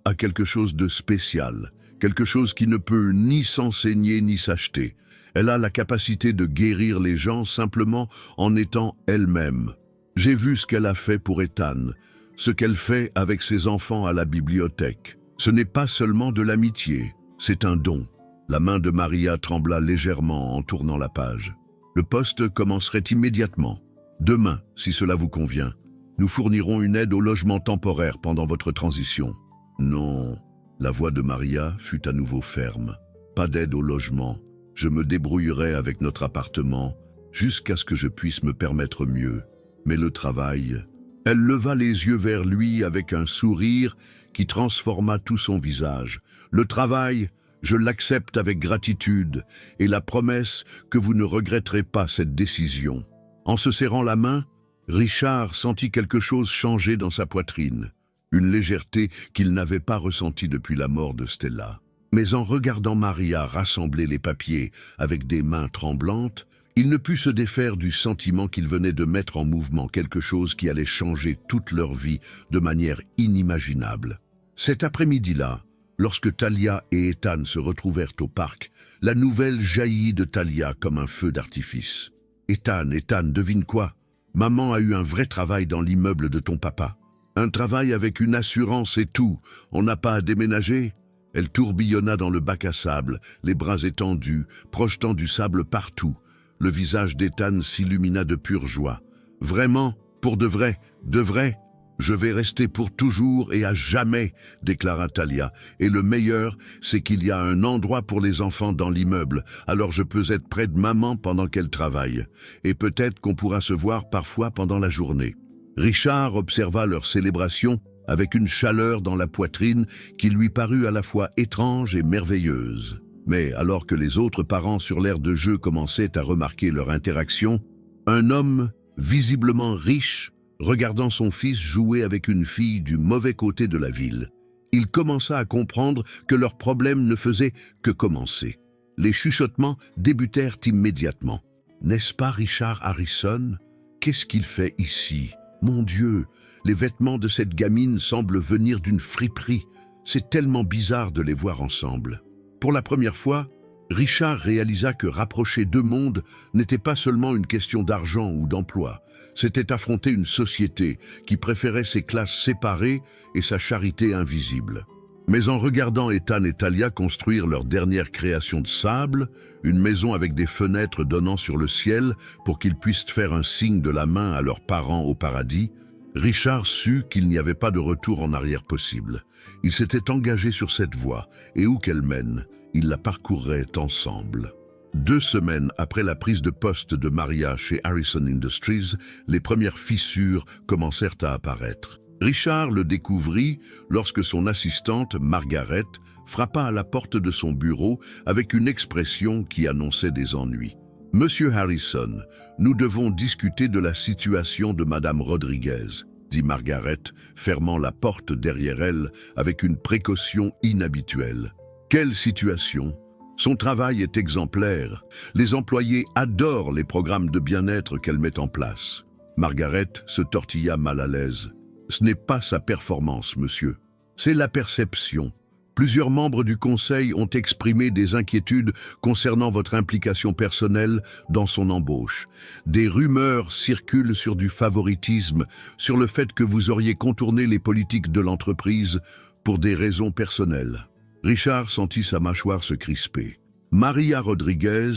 a quelque chose de spécial, quelque chose qui ne peut ni s'enseigner ni s'acheter. Elle a la capacité de guérir les gens simplement en étant elle-même. J'ai vu ce qu'elle a fait pour Ethan, ce qu'elle fait avec ses enfants à la bibliothèque. Ce n'est pas seulement de l'amitié, c'est un don. La main de Maria trembla légèrement en tournant la page. Le poste commencerait immédiatement. Demain, si cela vous convient. Nous fournirons une aide au logement temporaire pendant votre transition. Non, la voix de Maria fut à nouveau ferme. Pas d'aide au logement. Je me débrouillerai avec notre appartement jusqu'à ce que je puisse me permettre mieux. Mais le travail... Elle leva les yeux vers lui avec un sourire qui transforma tout son visage. Le travail, je l'accepte avec gratitude et la promesse que vous ne regretterez pas cette décision. En se serrant la main, Richard sentit quelque chose changer dans sa poitrine, une légèreté qu'il n'avait pas ressentie depuis la mort de Stella. Mais en regardant Maria rassembler les papiers avec des mains tremblantes, il ne put se défaire du sentiment qu'il venait de mettre en mouvement quelque chose qui allait changer toute leur vie de manière inimaginable. Cet après-midi-là, lorsque Talia et Ethan se retrouvèrent au parc, la nouvelle jaillit de Talia comme un feu d'artifice. « Ethan, devine quoi? Maman a eu un vrai travail dans l'immeuble de ton papa. Un travail avec une assurance et tout. On n'a pas à déménager ?» Elle tourbillonna dans le bac à sable, les bras étendus, projetant du sable partout. Le visage d'Ethan s'illumina de pure joie. « Vraiment? Pour de vrai? De vrai ?» « Je vais rester pour toujours et à jamais, déclara Talia. Et le meilleur, c'est qu'il y a un endroit pour les enfants dans l'immeuble, alors je peux être près de maman pendant qu'elle travaille. Et peut-être qu'on pourra se voir parfois pendant la journée. » Richard observa leur célébration avec une chaleur dans la poitrine qui lui parut à la fois étrange et merveilleuse. Mais alors que les autres parents sur l'aire de jeu commençaient à remarquer leur interaction, un homme, visiblement riche, regardant son fils jouer avec une fille du mauvais côté de la ville, il commença à comprendre que leur problème ne faisait que commencer. Les chuchotements débutèrent immédiatement. « N'est-ce pas Richard Harrison? Qu'est-ce qu'il fait ici? Mon Dieu, les vêtements de cette gamine semblent venir d'une friperie. C'est tellement bizarre de les voir ensemble. » Pour la première fois, Richard réalisa que rapprocher deux mondes n'était pas seulement une question d'argent ou d'emploi. C'était affronter une société qui préférait ses classes séparées et sa charité invisible. Mais en regardant Ethan et Talia construire leur dernière création de sable, une maison avec des fenêtres donnant sur le ciel pour qu'ils puissent faire un signe de la main à leurs parents au paradis, Richard sut qu'il n'y avait pas de retour en arrière possible. Il s'était engagé sur cette voie, et où qu'elle mène, ils la parcourraient ensemble. 2 semaines après la prise de poste de Maria chez Harrison Industries, les premières fissures commencèrent à apparaître. Richard le découvrit lorsque son assistante, Margaret, frappa à la porte de son bureau avec une expression qui annonçait des ennuis. « Monsieur Harrison, nous devons discuter de la situation de Madame Rodriguez », dit Margaret, fermant la porte derrière elle avec une précaution inhabituelle. « Quelle situation ? Son travail est exemplaire. Les employés adorent les programmes de bien-être qu'elle met en place. » Margaret se tortilla mal à l'aise. « Ce n'est pas sa performance, monsieur. C'est la perception. Plusieurs membres du Conseil ont exprimé des inquiétudes concernant votre implication personnelle dans son embauche. Des rumeurs circulent sur du favoritisme, sur le fait que vous auriez contourné les politiques de l'entreprise pour des raisons personnelles. » Richard sentit sa mâchoire se crisper. Maria Rodriguez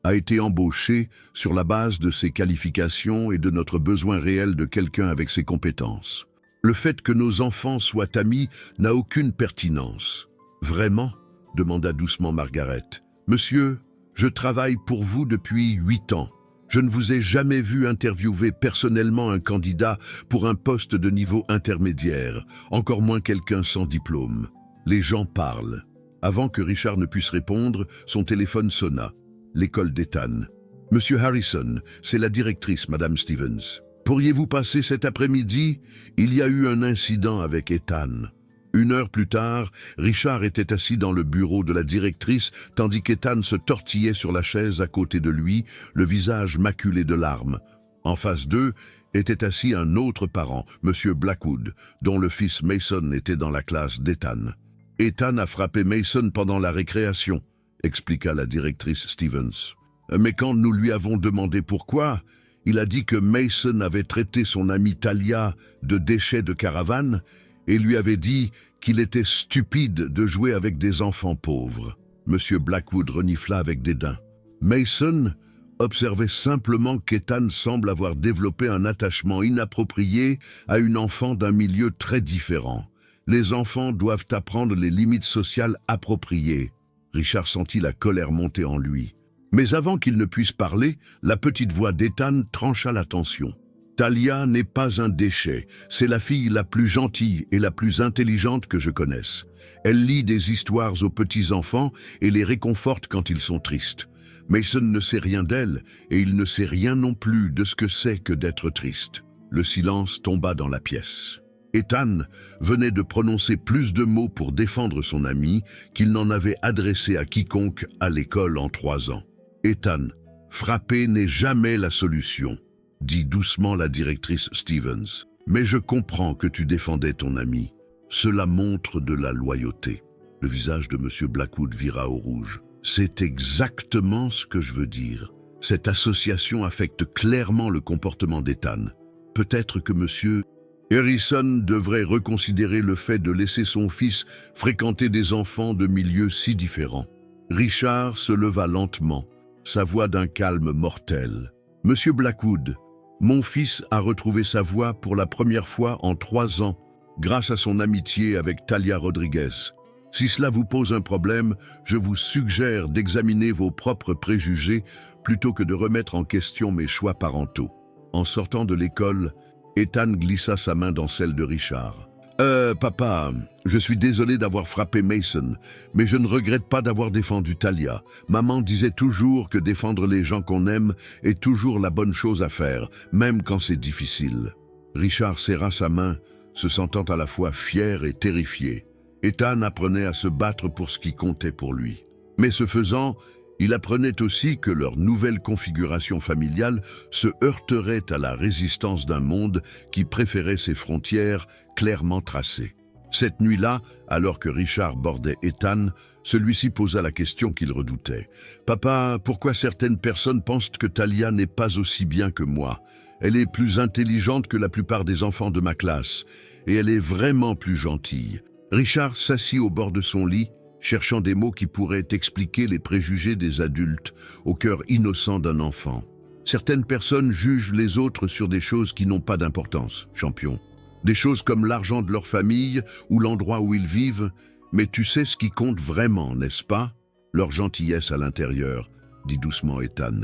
a été embauchée sur la base de ses qualifications et de notre besoin réel de quelqu'un avec ses compétences. Le fait que nos enfants soient amis n'a aucune pertinence. « Vraiment ?» demanda doucement Margaret. « Monsieur, je travaille pour vous depuis 8 ans. Je ne vous ai jamais vu interviewer personnellement un candidat pour un poste de niveau intermédiaire, encore moins quelqu'un sans diplôme. Les gens parlent. » Avant que Richard ne puisse répondre, son téléphone sonna. L'école d'Ethan. « Monsieur Harrison, c'est la directrice, Madame Stevens. Pourriez-vous passer cet après-midi? Il y a eu un incident avec Ethan. » 1 heure plus tard, Richard était assis dans le bureau de la directrice, tandis qu'Ethan se tortillait sur la chaise à côté de lui, le visage maculé de larmes. En face d'eux était assis un autre parent, Monsieur Blackwood, dont le fils Mason était dans la classe d'Ethan. « Ethan a frappé Mason pendant la récréation », expliqua la directrice Stevens. « Mais quand nous lui avons demandé pourquoi, il a dit que Mason avait traité son amie Talia de déchet de caravane et lui avait dit qu'il était stupide de jouer avec des enfants pauvres. » Monsieur Blackwood renifla avec dédain. Mason observait simplement qu'Ethan semble avoir développé un attachement inapproprié à une enfant d'un milieu très différent. Les enfants doivent apprendre les limites sociales appropriées. Richard sentit la colère monter en lui. Mais avant qu'il ne puisse parler, la petite voix d'Ethan trancha la tension. « Talia n'est pas un déchet, c'est la fille la plus gentille et la plus intelligente que je connaisse. Elle lit des histoires aux petits-enfants et les réconforte quand ils sont tristes. Mason ne sait rien d'elle et il ne sait rien non plus de ce que c'est que d'être triste. » Le silence tomba dans la pièce. Ethan venait de prononcer plus de mots pour défendre son ami qu'il n'en avait adressé à quiconque à l'école en 3 ans. « Ethan, frapper n'est jamais la solution, » dit doucement la directrice Stevens. « Mais je comprends que tu défendais ton ami. Cela montre de la loyauté. » Le visage de M. Blackwood vira au rouge. « C'est exactement ce que je veux dire. Cette association affecte clairement le comportement d'Ethan. Peut-être que M. Harrison devrait reconsidérer le fait de laisser son fils fréquenter des enfants de milieux si différents. » Richard se leva lentement, sa voix d'un calme mortel. « Monsieur Blackwood, Mon fils a retrouvé sa voix pour la première fois en 3 ans, grâce à son amitié avec Talia Rodriguez. Si cela vous pose un problème, je vous suggère d'examiner vos propres préjugés plutôt que de remettre en question mes choix parentaux. En sortant de l'école, Ethan glissa sa main dans celle de Richard. Papa, je suis désolé d'avoir frappé Mason, mais je ne regrette pas d'avoir défendu Talia. Maman disait toujours que défendre les gens qu'on aime est toujours la bonne chose à faire, même quand c'est difficile. » Richard serra sa main, se sentant à la fois fier et terrifié. Ethan apprenait à se battre pour ce qui comptait pour lui. Mais ce faisant, il apprenait aussi que leur nouvelle configuration familiale se heurterait à la résistance d'un monde qui préférait ses frontières clairement tracées. Cette nuit-là, alors que Richard bordait Ethan, celui-ci posa la question qu'il redoutait. « Papa, pourquoi certaines personnes pensent que Talia n'est pas aussi bien que moi ? Elle est plus intelligente que la plupart des enfants de ma classe, et elle est vraiment plus gentille. » Richard s'assit au bord de son lit, cherchant des mots qui pourraient expliquer les préjugés des adultes au cœur innocent d'un enfant. Certaines personnes jugent les autres sur des choses qui n'ont pas d'importance, champion. Des choses comme l'argent de leur famille ou l'endroit où ils vivent, mais tu sais ce qui compte vraiment, n'est-ce pas? Leur gentillesse à l'intérieur, dit doucement Ethan.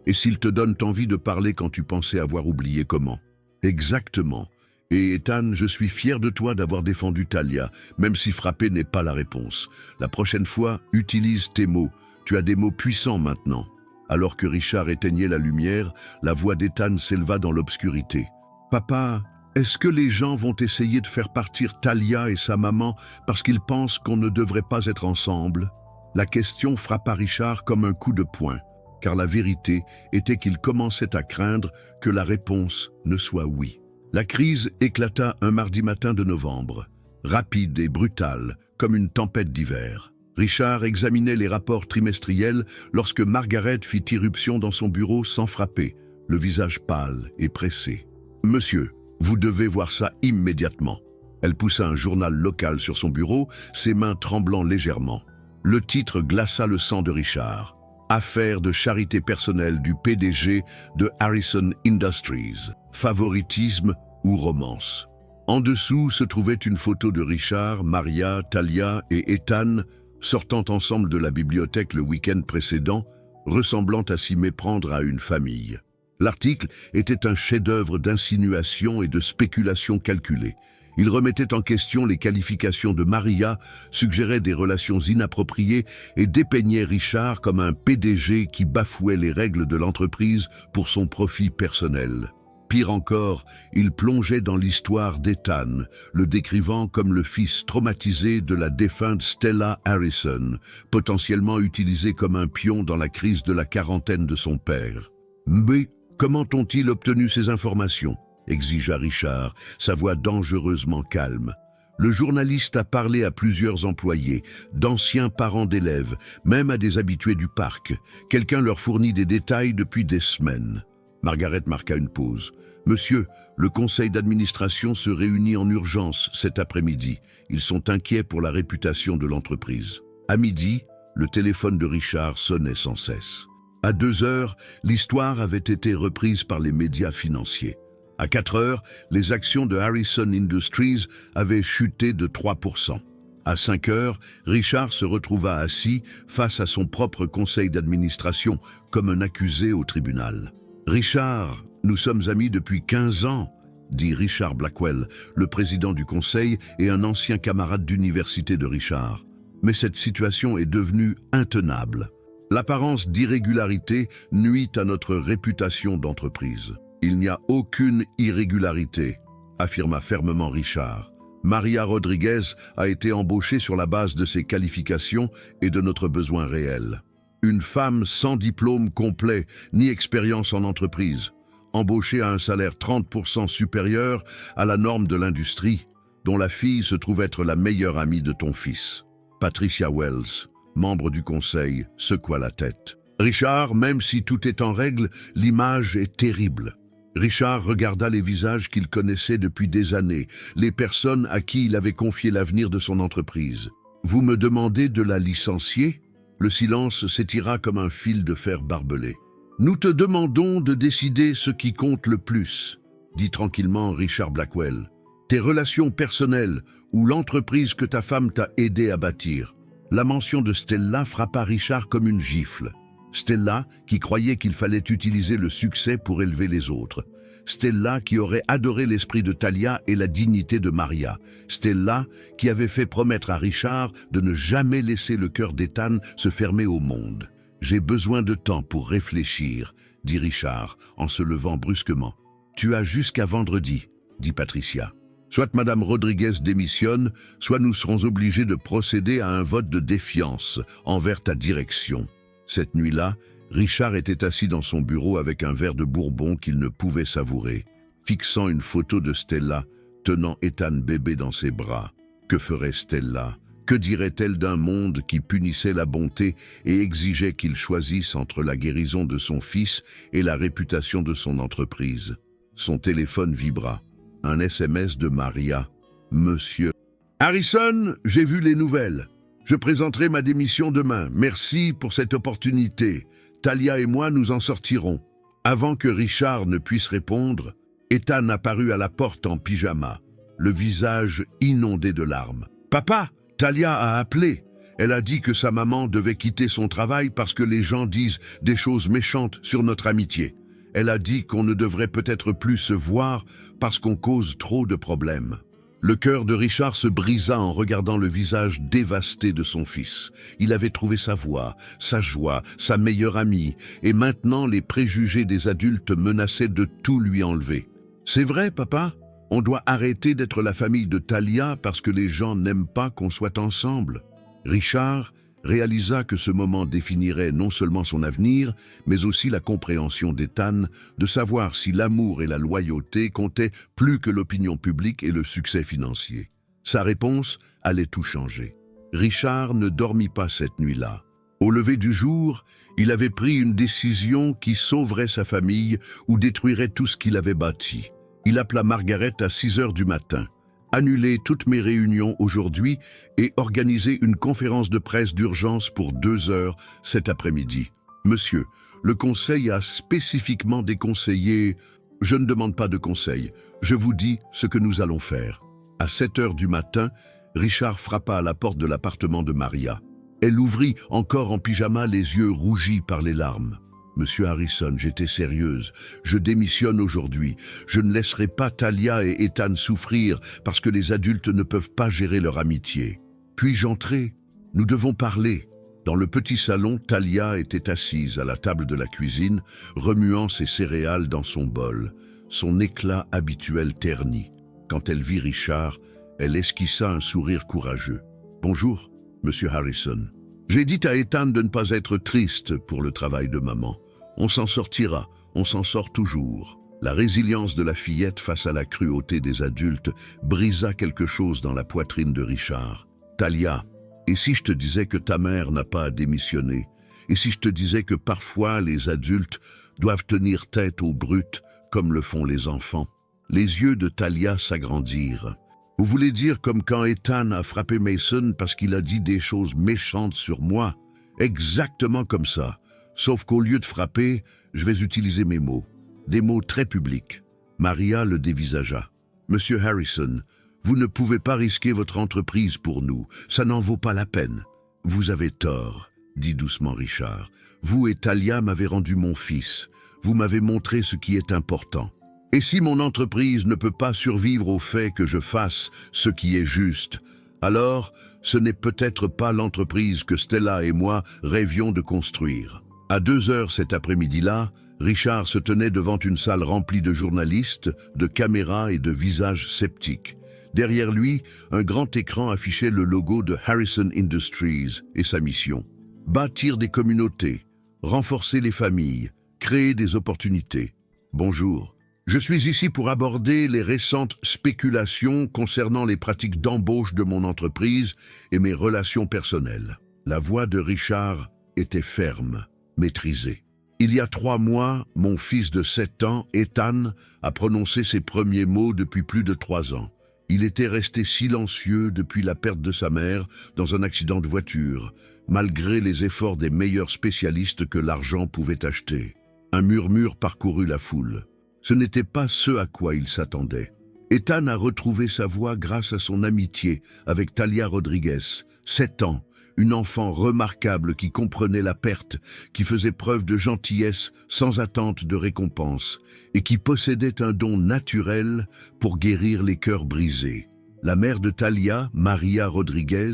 Et s'ils te donnent envie de parler quand tu pensais avoir oublié comment? Exactement. Et Ethan, je suis fier de toi d'avoir défendu Talia, même si frapper n'est pas la réponse. La prochaine fois, utilise tes mots. Tu as des mots puissants maintenant. Alors que Richard éteignait la lumière, la voix d'Ethan s'éleva dans l'obscurité. Papa, est-ce que les gens vont essayer de faire partir Talia et sa maman parce qu'ils pensent qu'on ne devrait pas être ensemble? La question frappa Richard comme un coup de poing, car la vérité était qu'il commençait à craindre que la réponse ne soit oui. La crise éclata un mardi matin de novembre, rapide et brutale, comme une tempête d'hiver. Richard examinait les rapports trimestriels lorsque Margaret fit irruption dans son bureau sans frapper, le visage pâle et pressé. « Monsieur, vous devez voir ça immédiatement. » Elle poussa un journal local sur son bureau, ses mains tremblant légèrement. Le titre glaça le sang de Richard. « Affaire de charité personnelle du PDG de Harrison Industries. Favoritisme ou romance. » En dessous se trouvait une photo de Richard, Maria, Talia et Ethan sortant ensemble de la bibliothèque le week-end précédent, ressemblant à s'y méprendre à une famille. L'article était un chef-d'œuvre d'insinuation et de spéculation calculée. Il remettait en question les qualifications de Maria, suggérait des relations inappropriées et dépeignait Richard comme un PDG qui bafouait les règles de l'entreprise pour son profit personnel. Pire encore, il plongeait dans l'histoire d'Ethan, le décrivant comme le fils traumatisé de la défunte Stella Harrison, potentiellement utilisé comme un pion dans la crise de la quarantaine de son père. « Mais comment ont-ils obtenu ces informations ?» exigea Richard, sa voix dangereusement calme. Le journaliste a parlé à plusieurs employés, d'anciens parents d'élèves, même à des habitués du parc. Quelqu'un leur fournit des détails depuis des semaines. Margaret marqua une pause. « Monsieur, le conseil d'administration se réunit en urgence cet après-midi. Ils sont inquiets pour la réputation de l'entreprise. » À midi, le téléphone de Richard sonnait sans cesse. À 2 heures, l'histoire avait été reprise par les médias financiers. À 4 heures, les actions de Harrison Industries avaient chuté de 3%. À 5 heures, Richard se retrouva assis face à son propre conseil d'administration comme un accusé au tribunal. « Richard, nous sommes amis depuis 15 ans, » dit Richard Blackwell, le président du conseil et un ancien camarade d'université de Richard. « Mais cette situation est devenue intenable. L'apparence d'irrégularité nuit à notre réputation d'entreprise. » « Il n'y a aucune irrégularité, » affirma fermement Richard. « Maria Rodriguez a été embauchée sur la base de ses qualifications et de notre besoin réel. Une femme sans diplôme complet ni expérience en entreprise, embauchée à un salaire 30% supérieur à la norme de l'industrie, dont la fille se trouve être la meilleure amie de ton fils. » Patricia Wells, membre du conseil, secoua la tête. « Richard, même si tout est en règle, l'image est terrible. » Richard regarda les visages qu'il connaissait depuis des années, les personnes à qui il avait confié l'avenir de son entreprise. « Vous me demandez de la licencier ?» Le silence s'étira comme un fil de fer barbelé. Nous te demandons de décider ce qui compte le plus, dit tranquillement Richard Blackwell. Tes relations personnelles ou l'entreprise que ta femme t'a aidé à bâtir. La mention de Stella frappa Richard comme une gifle. Stella qui croyait qu'il fallait utiliser le succès pour élever les autres. Stella qui aurait adoré l'esprit de Talia et la dignité de Maria. Stella qui avait fait promettre à Richard de ne jamais laisser le cœur d'Ethan se fermer au monde. « J'ai besoin de temps pour réfléchir », dit Richard en se levant brusquement. « Tu as jusqu'à vendredi », dit Patricia. « Soit Madame Rodriguez démissionne, soit nous serons obligés de procéder à un vote de défiance envers ta direction. » Cette nuit-là, Richard était assis dans son bureau avec un verre de bourbon qu'il ne pouvait savourer, fixant une photo de Stella tenant Ethan bébé dans ses bras. Que ferait Stella ? Que dirait-elle d'un monde qui punissait la bonté et exigeait qu'il choisisse entre la guérison de son fils et la réputation de son entreprise? Son téléphone vibra. Un SMS de Maria. « Monsieur Harrison, j'ai vu les nouvelles. Je présenterai ma démission demain. Merci pour cette opportunité. Talia et moi nous en sortirons. » Avant que Richard ne puisse répondre, Ethan apparut à la porte en pyjama, le visage inondé de larmes. « Papa !» Talia a appelé. Elle a dit que sa maman devait quitter son travail parce que les gens disent des choses méchantes sur notre amitié. Elle a dit qu'on ne devrait peut-être plus se voir parce qu'on cause trop de problèmes. Le cœur de Richard se brisa en regardant le visage dévasté de son fils. Il avait trouvé sa voix, sa joie, sa meilleure amie, et maintenant les préjugés des adultes menaçaient de tout lui enlever. « C'est vrai, papa ? On doit arrêter d'être la famille de Talia parce que les gens n'aiment pas qu'on soit ensemble. » Richard réalisa que ce moment définirait non seulement son avenir, mais aussi la compréhension d'Ethan, de savoir si l'amour et la loyauté comptaient plus que l'opinion publique et le succès financier. Sa réponse allait tout changer. Richard ne dormit pas cette nuit-là. Au lever du jour, il avait pris une décision qui sauverait sa famille ou détruirait tout ce qu'il avait bâti. Il appela Margaret à 6 heures du matin. « Annulez toutes mes réunions aujourd'hui et organisez une conférence de presse d'urgence pour 2 heures cet après-midi. Monsieur, le conseil a spécifiquement déconseillé... » « Je ne demande pas de conseil, je vous dis ce que nous allons faire. » À 7 heures du matin, Richard frappa à la porte de l'appartement de Maria. Elle ouvrit, encore en pyjama, les yeux rougis par les larmes. « Monsieur Harrison, j'étais sérieuse. Je démissionne aujourd'hui. Je ne laisserai pas Talia et Ethan souffrir parce que les adultes ne peuvent pas gérer leur amitié. Puis-je entrer? Nous devons parler. » Dans le petit salon, Talia était assise à la table de la cuisine, remuant ses céréales dans son bol, son éclat habituel terni. Quand elle vit Richard, elle esquissa un sourire courageux. « Bonjour, Monsieur Harrison. J'ai dit à Ethan de ne pas être triste pour le travail de maman. On s'en sortira, on s'en sort toujours. » La résilience de la fillette face à la cruauté des adultes brisa quelque chose dans la poitrine de Richard. « Talia, et si je te disais que ta mère n'a pas à démissionner? Et si je te disais que parfois les adultes doivent tenir tête aux brutes comme le font les enfants ?» Les yeux de Talia s'agrandirent. « Vous voulez dire comme quand Ethan a frappé Mason parce qu'il a dit des choses méchantes sur moi? Exactement comme ça. Sauf qu'au lieu de frapper, je vais utiliser mes mots. Des mots très publics. » Maria le dévisagea. « Monsieur Harrison, vous ne pouvez pas risquer votre entreprise pour nous. Ça n'en vaut pas la peine. »« Vous avez tort, » dit doucement Richard. « Vous et Talia m'avez rendu mon fils. Vous m'avez montré ce qui est important. Et si mon entreprise ne peut pas survivre au fait que je fasse ce qui est juste, alors ce n'est peut-être pas l'entreprise que Stella et moi rêvions de construire. » À 2 heures cet après-midi-là, Richard se tenait devant une salle remplie de journalistes, de caméras et de visages sceptiques. Derrière lui, un grand écran affichait le logo de Harrison Industries et sa mission. Bâtir des communautés, renforcer les familles, créer des opportunités. Bonjour. Je suis ici pour aborder les récentes spéculations concernant les pratiques d'embauche de mon entreprise et mes relations personnelles. La voix de Richard était ferme, maîtrisée. Il y a 3 mois, mon fils de 7 ans, Ethan, a prononcé ses premiers mots depuis plus de 3 ans. Il était resté silencieux depuis la perte de sa mère dans un accident de voiture, malgré les efforts des meilleurs spécialistes que l'argent pouvait acheter. Un murmure parcourut la foule. Ce n'était pas ce à quoi il s'attendait. Ethan a retrouvé sa voix grâce à son amitié avec Talia Rodriguez, 7 ans, une enfant remarquable qui comprenait la perte, qui faisait preuve de gentillesse sans attente de récompense et qui possédait un don naturel pour guérir les cœurs brisés. La mère de Talia, Maria Rodriguez,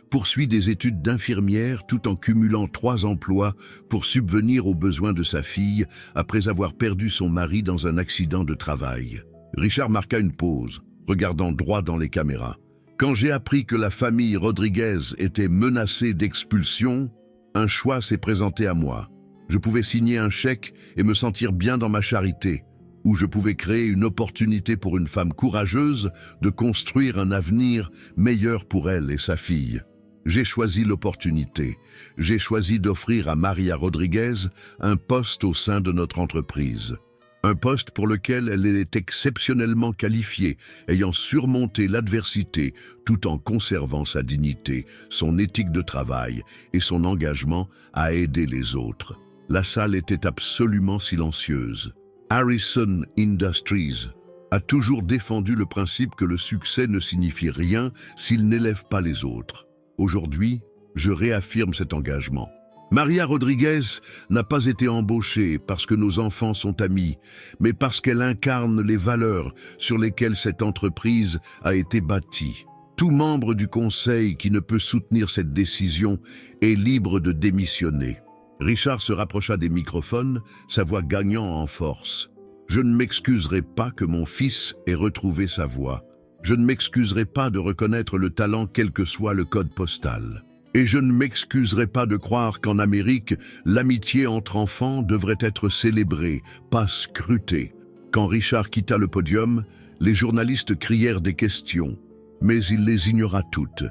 poursuit des études d'infirmière tout en cumulant 3 emplois pour subvenir aux besoins de sa fille après avoir perdu son mari dans un accident de travail. Richard marqua une pause, regardant droit dans les caméras. Quand j'ai appris que la famille Rodriguez était menacée d'expulsion, un choix s'est présenté à moi. Je pouvais signer un chèque et me sentir bien dans ma charité, ou je pouvais créer une opportunité pour une femme courageuse de construire un avenir meilleur pour elle et sa fille. J'ai choisi l'opportunité. J'ai choisi d'offrir à Maria Rodriguez un poste au sein de notre entreprise. Un poste pour lequel elle est exceptionnellement qualifiée, ayant surmonté l'adversité tout en conservant sa dignité, son éthique de travail et son engagement à aider les autres. La salle était absolument silencieuse. Harrison Industries a toujours défendu le principe que le succès ne signifie rien s'il n'élève pas les autres. Aujourd'hui, je réaffirme cet engagement. Maria Rodriguez n'a pas été embauchée parce que nos enfants sont amis, mais parce qu'elle incarne les valeurs sur lesquelles cette entreprise a été bâtie. Tout membre du conseil qui ne peut soutenir cette décision est libre de démissionner. Richard se rapprocha des microphones, sa voix gagnant en force. Je ne m'excuserai pas que mon fils ait retrouvé sa voix. Je ne m'excuserai pas de reconnaître le talent quel que soit le code postal. Et je ne m'excuserai pas de croire qu'en Amérique, l'amitié entre enfants devrait être célébrée, pas scrutée. Quand Richard quitta le podium, les journalistes crièrent des questions, mais il les ignora toutes.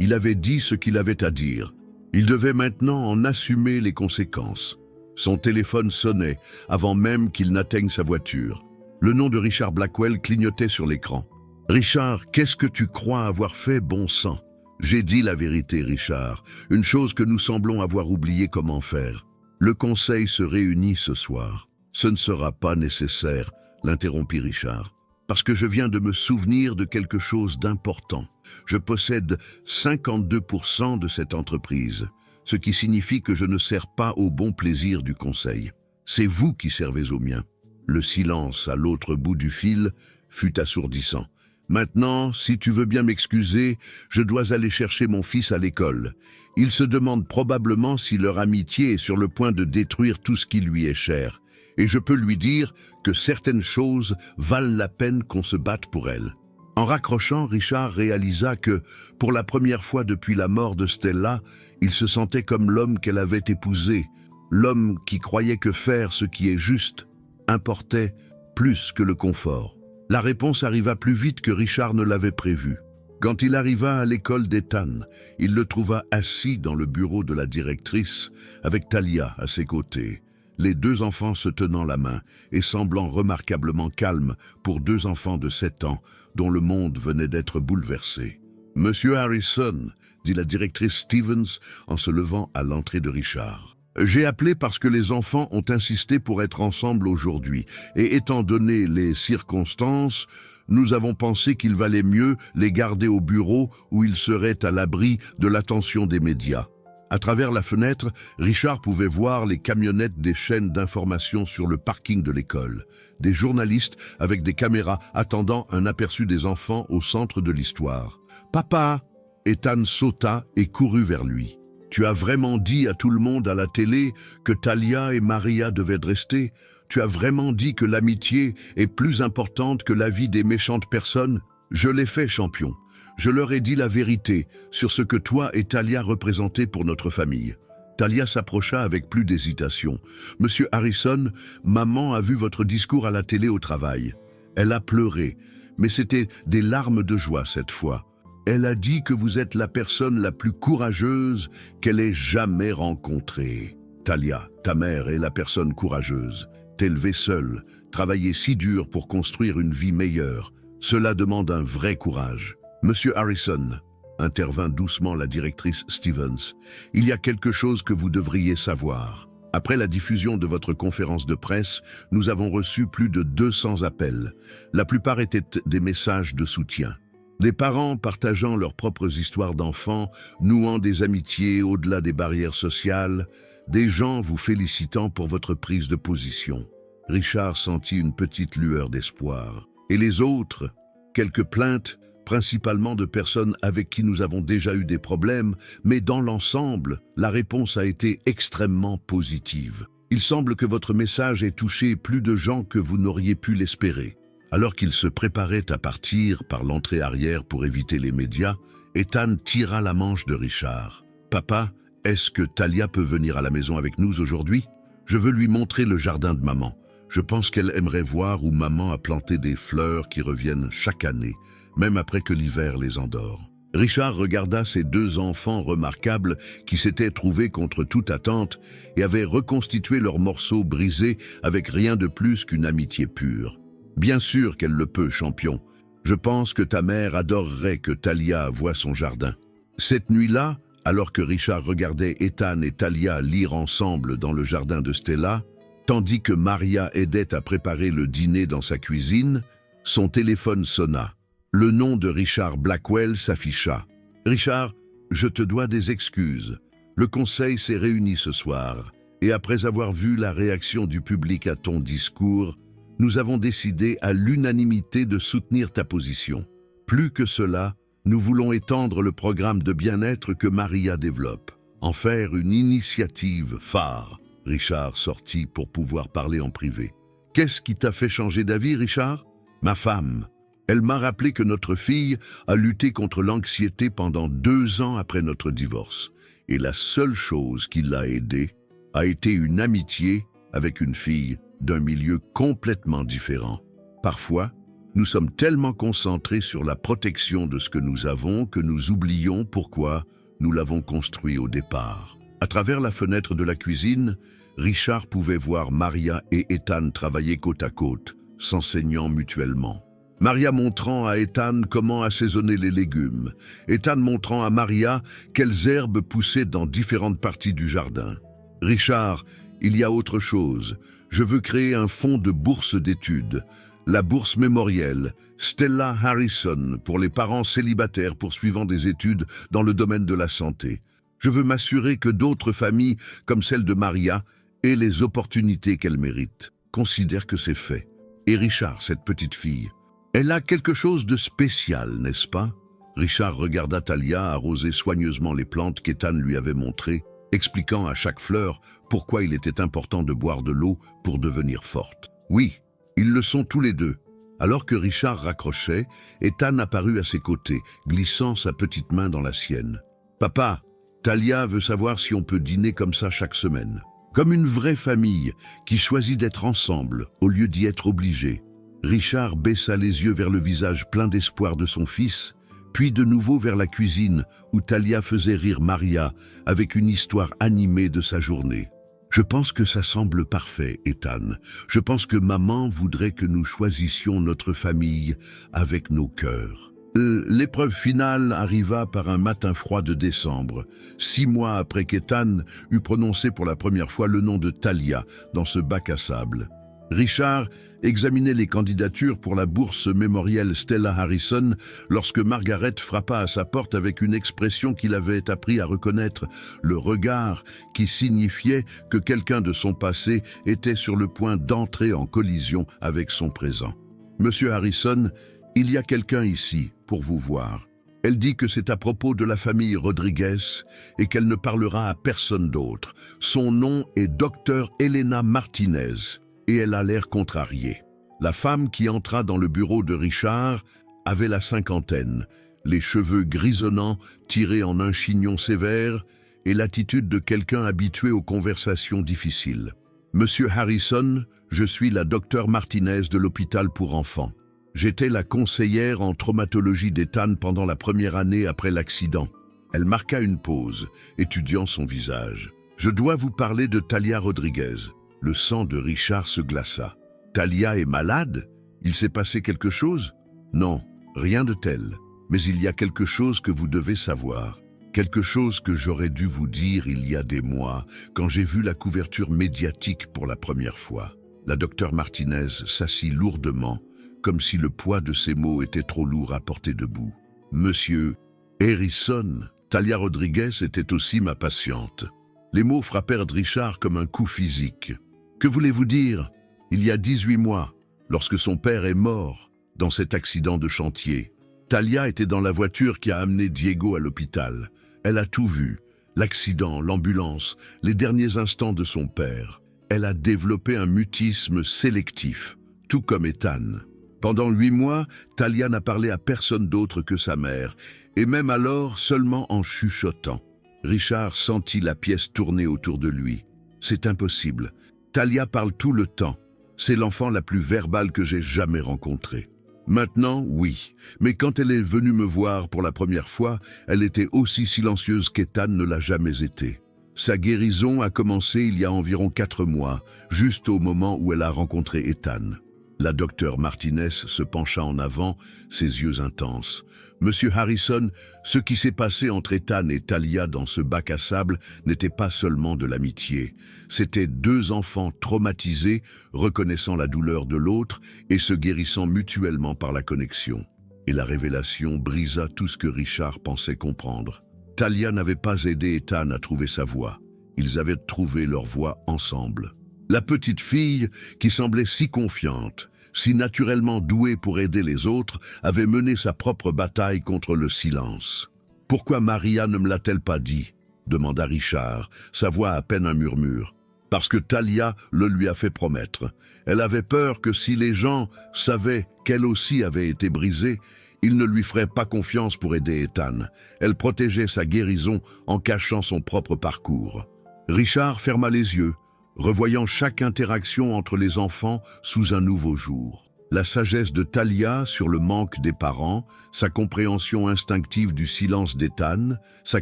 Il avait dit ce qu'il avait à dire. Il devait maintenant en assumer les conséquences. Son téléphone sonnait avant même qu'il n'atteigne sa voiture. Le nom de Richard Blackwell clignotait sur l'écran. « Richard, qu'est-ce que tu crois avoir fait, bon sang ?» J'ai dit la vérité, Richard, une chose que nous semblons avoir oublié comment faire. Le conseil se réunit ce soir. Ce ne sera pas nécessaire, l'interrompit Richard, parce que je viens de me souvenir de quelque chose d'important. Je possède 52% de cette entreprise, ce qui signifie que je ne sers pas au bon plaisir du conseil. C'est vous qui servez au mien. Le silence à l'autre bout du fil fut assourdissant. Maintenant, si tu veux bien m'excuser, je dois aller chercher mon fils à l'école. Il se demande probablement si leur amitié est sur le point de détruire tout ce qui lui est cher. Et je peux lui dire que certaines choses valent la peine qu'on se batte pour elles. En raccrochant, Richard réalisa que, pour la première fois depuis la mort de Stella, il se sentait comme l'homme qu'elle avait épousé, l'homme qui croyait que faire ce qui est juste importait plus que le confort. La réponse arriva plus vite que Richard ne l'avait prévu. Quand il arriva à l'école d'Ethan, il le trouva assis dans le bureau de la directrice, avec Talia à ses côtés, les 2 enfants se tenant la main et semblant remarquablement calmes pour 2 enfants de 7 ans dont le monde venait d'être bouleversé. « Monsieur Harrison », dit la directrice Stevens en se levant à l'entrée de Richard. J'ai appelé parce que les enfants ont insisté pour être ensemble aujourd'hui, et étant donné les circonstances, nous avons pensé qu'il valait mieux les garder au bureau où ils seraient à l'abri de l'attention des médias. À travers la fenêtre, Richard pouvait voir les camionnettes des chaînes d'information sur le parking de l'école, des journalistes avec des caméras attendant un aperçu des enfants au centre de l'histoire. « Papa !» Ethan sauta et courut vers lui. « Tu as vraiment dit à tout le monde à la télé que Talia et Maria devaient rester? Tu as vraiment dit que l'amitié est plus importante que la vie des méchantes personnes? Je l'ai fait, champion. Je leur ai dit la vérité sur ce que toi et Talia représentaient pour notre famille. » Talia s'approcha avec plus d'hésitation. « Monsieur Harrison, maman a vu votre discours à la télé au travail. Elle a pleuré, mais c'était des larmes de joie cette fois. Elle a dit que vous êtes la personne la plus courageuse qu'elle ait jamais rencontrée. Talia, ta mère est la personne courageuse. T'élever seule, travailler si dur pour construire une vie meilleure, cela demande un vrai courage. Monsieur Harrison, intervint doucement la directrice Stevens, il y a quelque chose que vous devriez savoir. Après la diffusion de votre conférence de presse, nous avons reçu plus de 200 appels. La plupart étaient des messages de soutien. Des parents partageant leurs propres histoires d'enfants, nouant des amitiés au-delà des barrières sociales, des gens vous félicitant pour votre prise de position. Richard sentit une petite lueur d'espoir. Et les autres? Quelques plaintes, principalement de personnes avec qui nous avons déjà eu des problèmes, mais dans l'ensemble, la réponse a été extrêmement positive. Il semble que votre message ait touché plus de gens que vous n'auriez pu l'espérer. Alors qu'il se préparait à partir par l'entrée arrière pour éviter les médias, Ethan tira la manche de Richard. « Papa, est-ce que Talia peut venir à la maison avec nous aujourd'hui? Je veux lui montrer le jardin de maman. Je pense qu'elle aimerait voir où maman a planté des fleurs qui reviennent chaque année, même après que l'hiver les endort. » Richard regarda ses deux enfants remarquables qui s'étaient trouvés contre toute attente et avaient reconstitué leurs morceaux brisés avec rien de plus qu'une amitié pure. « Bien sûr qu'elle le peut, champion. Je pense que ta mère adorerait que Talia voie son jardin. » Cette nuit-là, alors que Richard regardait Ethan et Talia lire ensemble dans le jardin de Stella, tandis que Maria aidait à préparer le dîner dans sa cuisine, son téléphone sonna. Le nom de Richard Blackwell s'afficha. « Richard, je te dois des excuses. Le conseil s'est réuni ce soir, et après avoir vu la réaction du public à ton discours, nous avons décidé à l'unanimité de soutenir ta position. Plus que cela, nous voulons étendre le programme de bien-être que Maria développe, en faire une initiative phare. » Richard sortit pour pouvoir parler en privé. « Qu'est-ce qui t'a fait changer d'avis, Richard? »« Ma femme. Elle m'a rappelé que notre fille a lutté contre l'anxiété pendant 2 ans après notre divorce. Et la seule chose qui l'a aidée a été une amitié avec une fille d'un milieu complètement différent. Parfois, nous sommes tellement concentrés sur la protection de ce que nous avons que nous oublions pourquoi nous l'avons construit au départ. » À travers la fenêtre de la cuisine, Richard pouvait voir Maria et Ethan travailler côte à côte, s'enseignant mutuellement. Maria montrant à Ethan comment assaisonner les légumes, Ethan montrant à Maria quelles herbes poussaient dans différentes parties du jardin. « Richard, il y a autre chose. Je veux créer un fonds de bourse d'études. La bourse mémorielle, Stella Harrison, pour les parents célibataires poursuivant des études dans le domaine de la santé. Je veux m'assurer que d'autres familles, comme celle de Maria, aient les opportunités qu'elles méritent. Considère que c'est fait. Et Richard, cette petite fille, elle a quelque chose de spécial, n'est-ce pas? » Richard regarda Talia arroser soigneusement les plantes qu'Ethan lui avait montrées, expliquant à chaque fleur pourquoi il était important de boire de l'eau pour devenir forte. « Oui, ils le sont tous les deux. » Alors que Richard raccrochait, Ethan apparut à ses côtés, glissant sa petite main dans la sienne. « Papa, Talia veut savoir si on peut dîner comme ça chaque semaine. Comme une vraie famille qui choisit d'être ensemble au lieu d'y être obligée. » Richard baissa les yeux vers le visage plein d'espoir de son fils, puis de nouveau vers la cuisine où Talia faisait rire Maria avec une histoire animée de sa journée. « Je pense que ça semble parfait, Ethan. Je pense que maman voudrait que nous choisissions notre famille avec nos cœurs. » L'épreuve finale arriva par un matin froid de décembre, 6 mois après qu'Ethan eut prononcé pour la première fois le nom de Talia dans ce bac à sable. Richard examinait les candidatures pour la bourse mémorielle Stella Harrison lorsque Margaret frappa à sa porte avec une expression qu'il avait appris à reconnaître, le regard qui signifiait que quelqu'un de son passé était sur le point d'entrer en collision avec son présent. « Monsieur Harrison, il y a quelqu'un ici pour vous voir. Elle dit que c'est à propos de la famille Rodriguez et qu'elle ne parlera à personne d'autre. Son nom est Dr Elena Martinez. » Et elle a l'air contrariée. La femme qui entra dans le bureau de Richard avait la 50aine, les cheveux grisonnants tirés en un chignon sévère et l'attitude de quelqu'un habitué aux conversations difficiles. « Monsieur Harrison, je suis la docteure Martinez de l'hôpital pour enfants. J'étais la conseillère en traumatologie d'Ethan pendant la première année après l'accident. » Elle marqua une pause, étudiant son visage. « Je dois vous parler de Talia Rodriguez. » Le sang de Richard se glaça. « Talia est malade? Il s'est passé quelque chose? » « Non, rien de tel. Mais il y a quelque chose que vous devez savoir. Quelque chose que j'aurais dû vous dire il y a des mois, quand j'ai vu la couverture médiatique pour la première fois. La docteure Martinez s'assit lourdement, comme si le poids de ses mots était trop lourd à porter debout. Monsieur Harrison, Talia Rodriguez était aussi ma patiente. Les mots frappèrent Richard comme un coup physique. Que voulez-vous dire? Il y a 18 mois, lorsque son père est mort dans cet accident de chantier, Talia était dans la voiture qui a amené Diego à l'hôpital. Elle a tout vu, l'accident, l'ambulance, les derniers instants de son père. Elle a développé un mutisme sélectif, tout comme Ethan. Pendant 8 mois, Talia n'a parlé à personne d'autre que sa mère, et même alors seulement en chuchotant. Richard sentit la pièce tourner autour de lui. C'est impossible. Talia parle tout le temps. C'est l'enfant la plus verbale que j'ai jamais rencontrée. Maintenant, oui, mais quand elle est venue me voir pour la première fois, elle était aussi silencieuse qu'Ethan ne l'a jamais été. Sa guérison a commencé il y a environ 4 mois, juste au moment où elle a rencontré Ethan. La docteure Martinez se pencha en avant, ses yeux intenses. « Monsieur Harrison, ce qui s'est passé entre Ethan et Talia dans ce bac à sable n'était pas seulement de l'amitié. C'étaient 2 enfants traumatisés, reconnaissant la douleur de l'autre et se guérissant mutuellement par la connexion. » Et la révélation brisa tout ce que Richard pensait comprendre. Talia n'avait pas aidé Ethan à trouver sa voie. Ils avaient trouvé leur voie ensemble. La petite fille, qui semblait si confiante, si naturellement douée pour aider les autres, avait mené sa propre bataille contre le silence. « Pourquoi Maria ne me l'a-t-elle pas dit ?» demanda Richard, sa voix à peine un murmure. « Parce que Talia le lui a fait promettre. Elle avait peur que si les gens savaient qu'elle aussi avait été brisée, ils ne lui feraient pas confiance pour aider Ethan. Elle protégeait sa guérison en cachant son propre parcours. » Richard ferma les yeux, revoyant chaque interaction entre les enfants sous un nouveau jour. La sagesse de Talia sur le manque des parents, sa compréhension instinctive du silence d'Ethan, sa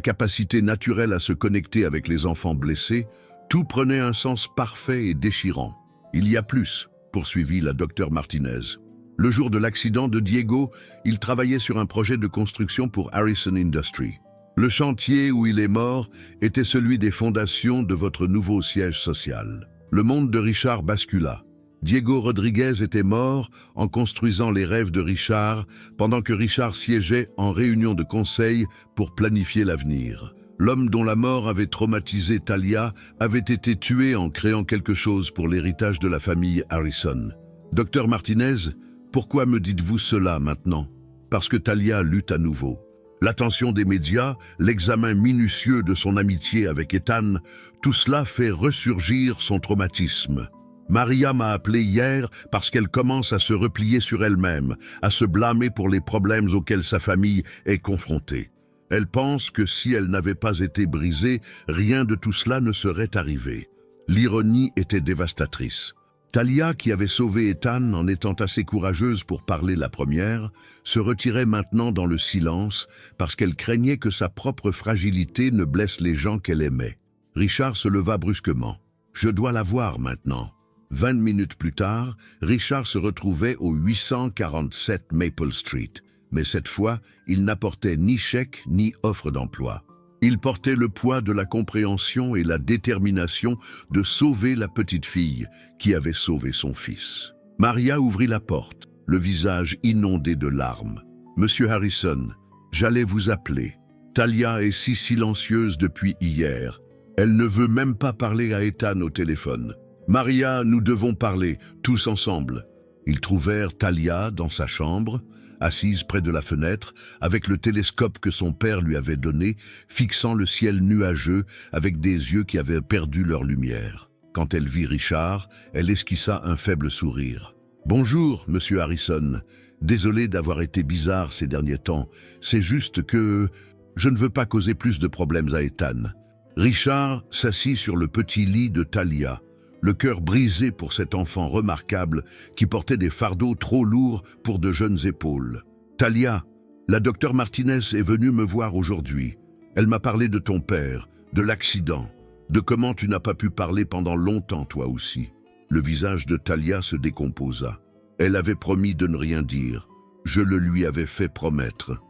capacité naturelle à se connecter avec les enfants blessés, tout prenait un sens parfait et déchirant. « Il y a plus », poursuivit la docteure Martinez. Le jour de l'accident de Diego, il travaillait sur un projet de construction pour Harrison Industries. Le chantier où il est mort était celui des fondations de votre nouveau siège social. Le monde de Richard bascula. Diego Rodriguez était mort en construisant les rêves de Richard, pendant que Richard siégeait en réunion de conseil pour planifier l'avenir. L'homme dont la mort avait traumatisé Talia avait été tué en créant quelque chose pour l'héritage de la famille Harrison. Docteur Martinez, pourquoi me dites-vous cela maintenant? Parce que Talia lutte à nouveau. L'attention des médias, l'examen minutieux de son amitié avec Ethan, tout cela fait ressurgir son traumatisme. Maria m'a appelé hier parce qu'elle commence à se replier sur elle-même, à se blâmer pour les problèmes auxquels sa famille est confrontée. Elle pense que si elle n'avait pas été brisée, rien de tout cela ne serait arrivé. L'ironie était dévastatrice. Talia, qui avait sauvé Ethan en étant assez courageuse pour parler la première, se retirait maintenant dans le silence parce qu'elle craignait que sa propre fragilité ne blesse les gens qu'elle aimait. Richard se leva brusquement. « Je dois la voir maintenant. » 20 minutes plus tard, Richard se retrouvait au 847 Maple Street. Mais cette fois, il n'apportait ni chèque ni offre d'emploi. Il portait le poids de la compréhension et la détermination de sauver la petite fille qui avait sauvé son fils. Maria ouvrit la porte, le visage inondé de larmes. « Monsieur Harrison, j'allais vous appeler. Talia est si silencieuse depuis hier. Elle ne veut même pas parler à Ethan au téléphone. Maria, nous devons parler, tous ensemble. » Ils trouvèrent Talia dans sa chambre, assise près de la fenêtre, avec le télescope que son père lui avait donné, fixant le ciel nuageux avec des yeux qui avaient perdu leur lumière. Quand elle vit Richard, elle esquissa un faible sourire. « Bonjour, monsieur Harrison. Désolé d'avoir été bizarre ces derniers temps. C'est juste que je ne veux pas causer plus de problèmes à Ethan. » Richard s'assit sur le petit lit de Talia, le cœur brisé pour cet enfant remarquable qui portait des fardeaux trop lourds pour de jeunes épaules. « Talia, la docteure Martinez est venue me voir aujourd'hui. Elle m'a parlé de ton père, de l'accident, de comment tu n'as pas pu parler pendant longtemps toi aussi. » Le visage de Talia se décomposa. Elle avait promis de ne rien dire. Je le lui avais fait promettre.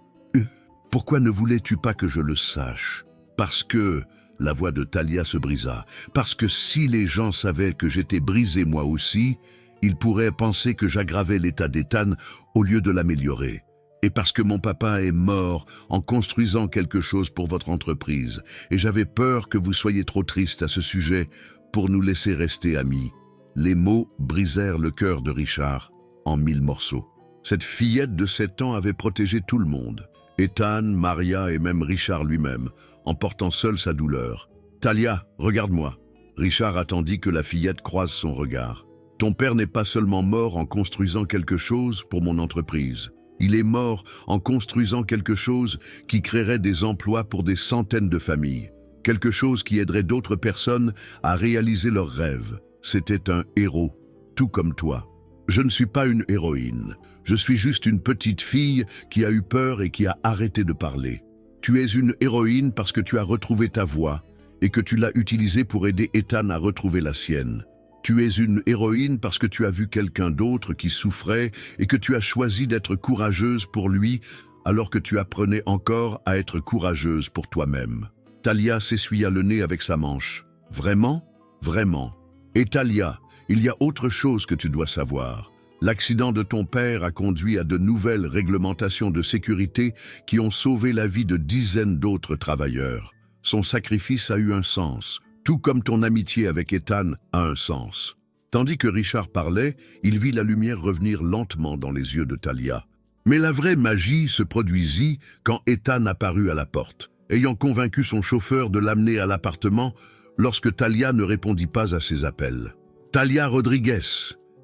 Pourquoi ne voulais-tu pas que je le sache? Parce que... La voix de Talia se brisa. Parce que si les gens savaient que j'étais brisé moi aussi, ils pourraient penser que j'aggravais l'état d'Ethan au lieu de l'améliorer. Et parce que mon papa est mort en construisant quelque chose pour votre entreprise, et j'avais peur que vous soyez trop triste à ce sujet pour nous laisser rester amis. Les mots brisèrent le cœur de Richard en 1000 morceaux. Cette fillette de 7 ans avait protégé tout le monde. Ethan, Maria et même Richard lui-même, en portant seul sa douleur. « Talia, regarde-moi !» Richard attendit que la fillette croise son regard. « Ton père n'est pas seulement mort en construisant quelque chose pour mon entreprise. Il est mort en construisant quelque chose qui créerait des emplois pour des centaines de familles. Quelque chose qui aiderait d'autres personnes à réaliser leurs rêves. C'était un héros, tout comme toi. Je ne suis pas une héroïne. Je suis juste une petite fille qui a eu peur et qui a arrêté de parler. Tu es une héroïne parce que tu as retrouvé ta voix et que tu l'as utilisée pour aider Ethan à retrouver la sienne. Tu es une héroïne parce que tu as vu quelqu'un d'autre qui souffrait et que tu as choisi d'être courageuse pour lui alors que tu apprenais encore à être courageuse pour toi-même. » Talia s'essuya le nez avec sa manche. « Vraiment? Vraiment. Et Talia, il y a autre chose que tu dois savoir. L'accident de ton père a conduit à de nouvelles réglementations de sécurité qui ont sauvé la vie de dizaines d'autres travailleurs. Son sacrifice a eu un sens, tout comme ton amitié avec Ethan a un sens. » Tandis que Richard parlait, il vit la lumière revenir lentement dans les yeux de Talia. Mais la vraie magie se produisit quand Ethan apparut à la porte, ayant convaincu son chauffeur de l'amener à l'appartement lorsque Talia ne répondit pas à ses appels. « Talia Rodriguez !»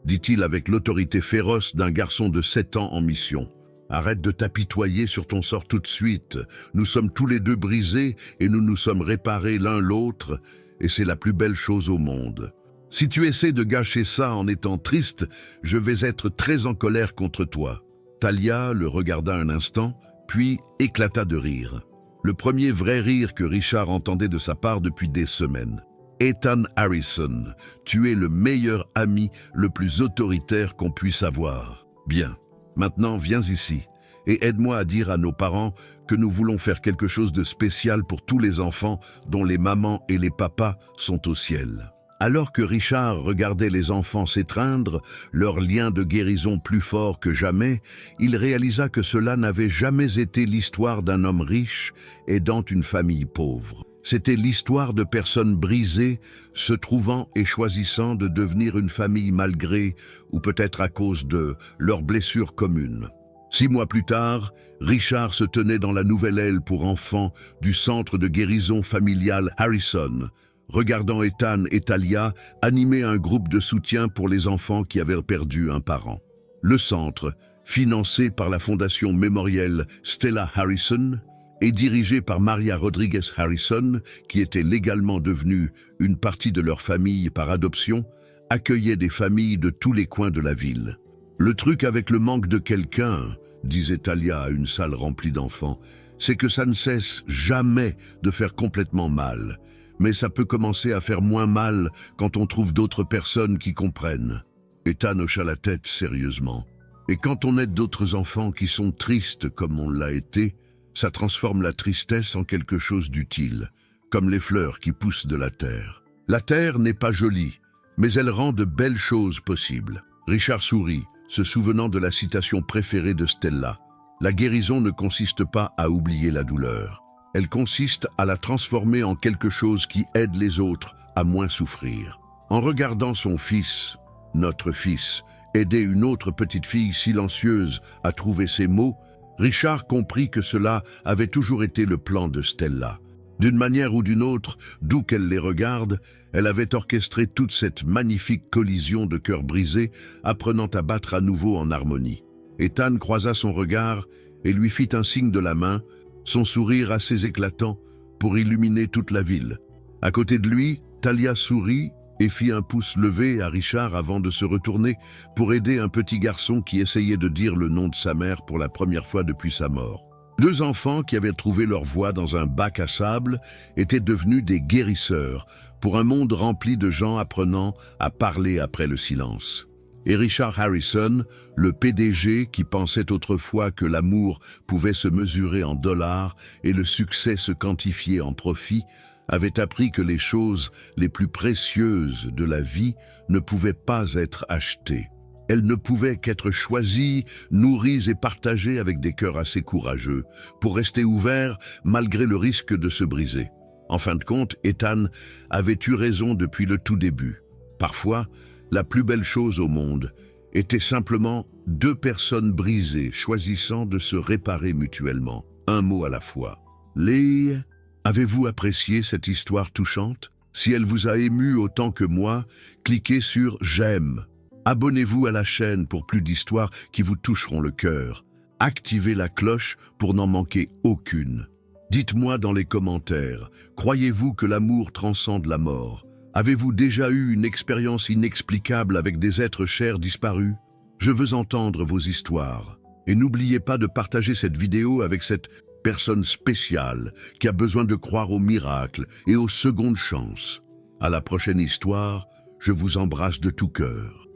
dit-il avec l'autorité féroce d'un garçon de 7 ans en mission. « Arrête de t'apitoyer sur ton sort tout de suite. Nous sommes tous les deux brisés et nous nous sommes réparés l'un l'autre, et c'est la plus belle chose au monde. Si tu essaies de gâcher ça en étant triste, je vais être très en colère contre toi. » Talia le regarda un instant, puis éclata de rire. Le premier vrai rire que Richard entendait de sa part depuis des semaines. Ethan Harrison, tu es le meilleur ami, le plus autoritaire qu'on puisse avoir. Bien, maintenant viens ici et aide-moi à dire à nos parents que nous voulons faire quelque chose de spécial pour tous les enfants dont les mamans et les papas sont au ciel. Alors que Richard regardait les enfants s'étreindre, leur lien de guérison plus fort que jamais, il réalisa que cela n'avait jamais été l'histoire d'un homme riche aidant une famille pauvre. C'était l'histoire de personnes brisées, se trouvant et choisissant de devenir une famille malgré, ou peut-être à cause de, leurs blessures communes. 6 mois plus tard, Richard se tenait dans la nouvelle aile pour enfants du centre de guérison familiale Harrison, regardant Ethan et Talia animer un groupe de soutien pour les enfants qui avaient perdu un parent. Le centre, financé par la fondation mémorielle Stella Harrison, et dirigé par Maria Rodriguez Harrison, qui était légalement devenue une partie de leur famille par adoption, accueillait des familles de tous les coins de la ville. Le truc avec le manque de quelqu'un, disait Talia à une salle remplie d'enfants, c'est que ça ne cesse jamais de faire complètement mal. Mais ça peut commencer à faire moins mal quand on trouve d'autres personnes qui comprennent. Ethan hocha la tête sérieusement. Et quand on aide d'autres enfants qui sont tristes comme on l'a été, ça transforme la tristesse en quelque chose d'utile, comme les fleurs qui poussent de la terre. La terre n'est pas jolie, mais elle rend de belles choses possibles. Richard sourit, se souvenant de la citation préférée de Stella. La guérison ne consiste pas à oublier la douleur. Elle consiste à la transformer en quelque chose qui aide les autres à moins souffrir. En regardant son fils, notre fils, aider une autre petite fille silencieuse à trouver ses mots, Richard comprit que cela avait toujours été le plan de Stella. D'une manière ou d'une autre, d'où qu'elle les regarde, elle avait orchestré toute cette magnifique collision de cœurs brisés, apprenant à battre à nouveau en harmonie. Ethan croisa son regard et lui fit un signe de la main, son sourire assez éclatant pour illuminer toute la ville. À côté de lui, Talia sourit et fit un pouce levé à Richard avant de se retourner pour aider un petit garçon qui essayait de dire le nom de sa mère pour la première fois depuis sa mort. 2 enfants qui avaient trouvé leur voie dans un bac à sable étaient devenus des guérisseurs pour un monde rempli de gens apprenant à parler après le silence. Et Richard Harrison, le PDG qui pensait autrefois que l'amour pouvait se mesurer en dollars et le succès se quantifier en profit, avait appris que les choses les plus précieuses de la vie ne pouvaient pas être achetées. Elles ne pouvaient qu'être choisies, nourries et partagées avec des cœurs assez courageux, pour rester ouverts malgré le risque de se briser. En fin de compte, Ethan avait eu raison depuis le tout début. Parfois, la plus belle chose au monde était simplement deux personnes brisées choisissant de se réparer mutuellement, un mot à la fois. Lee, avez-vous apprécié cette histoire touchante? Si elle vous a ému autant que moi, cliquez sur « J'aime ». Abonnez-vous à la chaîne pour plus d'histoires qui vous toucheront le cœur. Activez la cloche pour n'en manquer aucune. Dites-moi dans les commentaires, croyez-vous que l'amour transcende la mort? Avez-vous déjà eu une expérience inexplicable avec des êtres chers disparus? Je veux entendre vos histoires. Et n'oubliez pas de partager cette vidéo avec cette personne spéciale qui a besoin de croire aux miracles et aux secondes chances. À la prochaine histoire, je vous embrasse de tout cœur.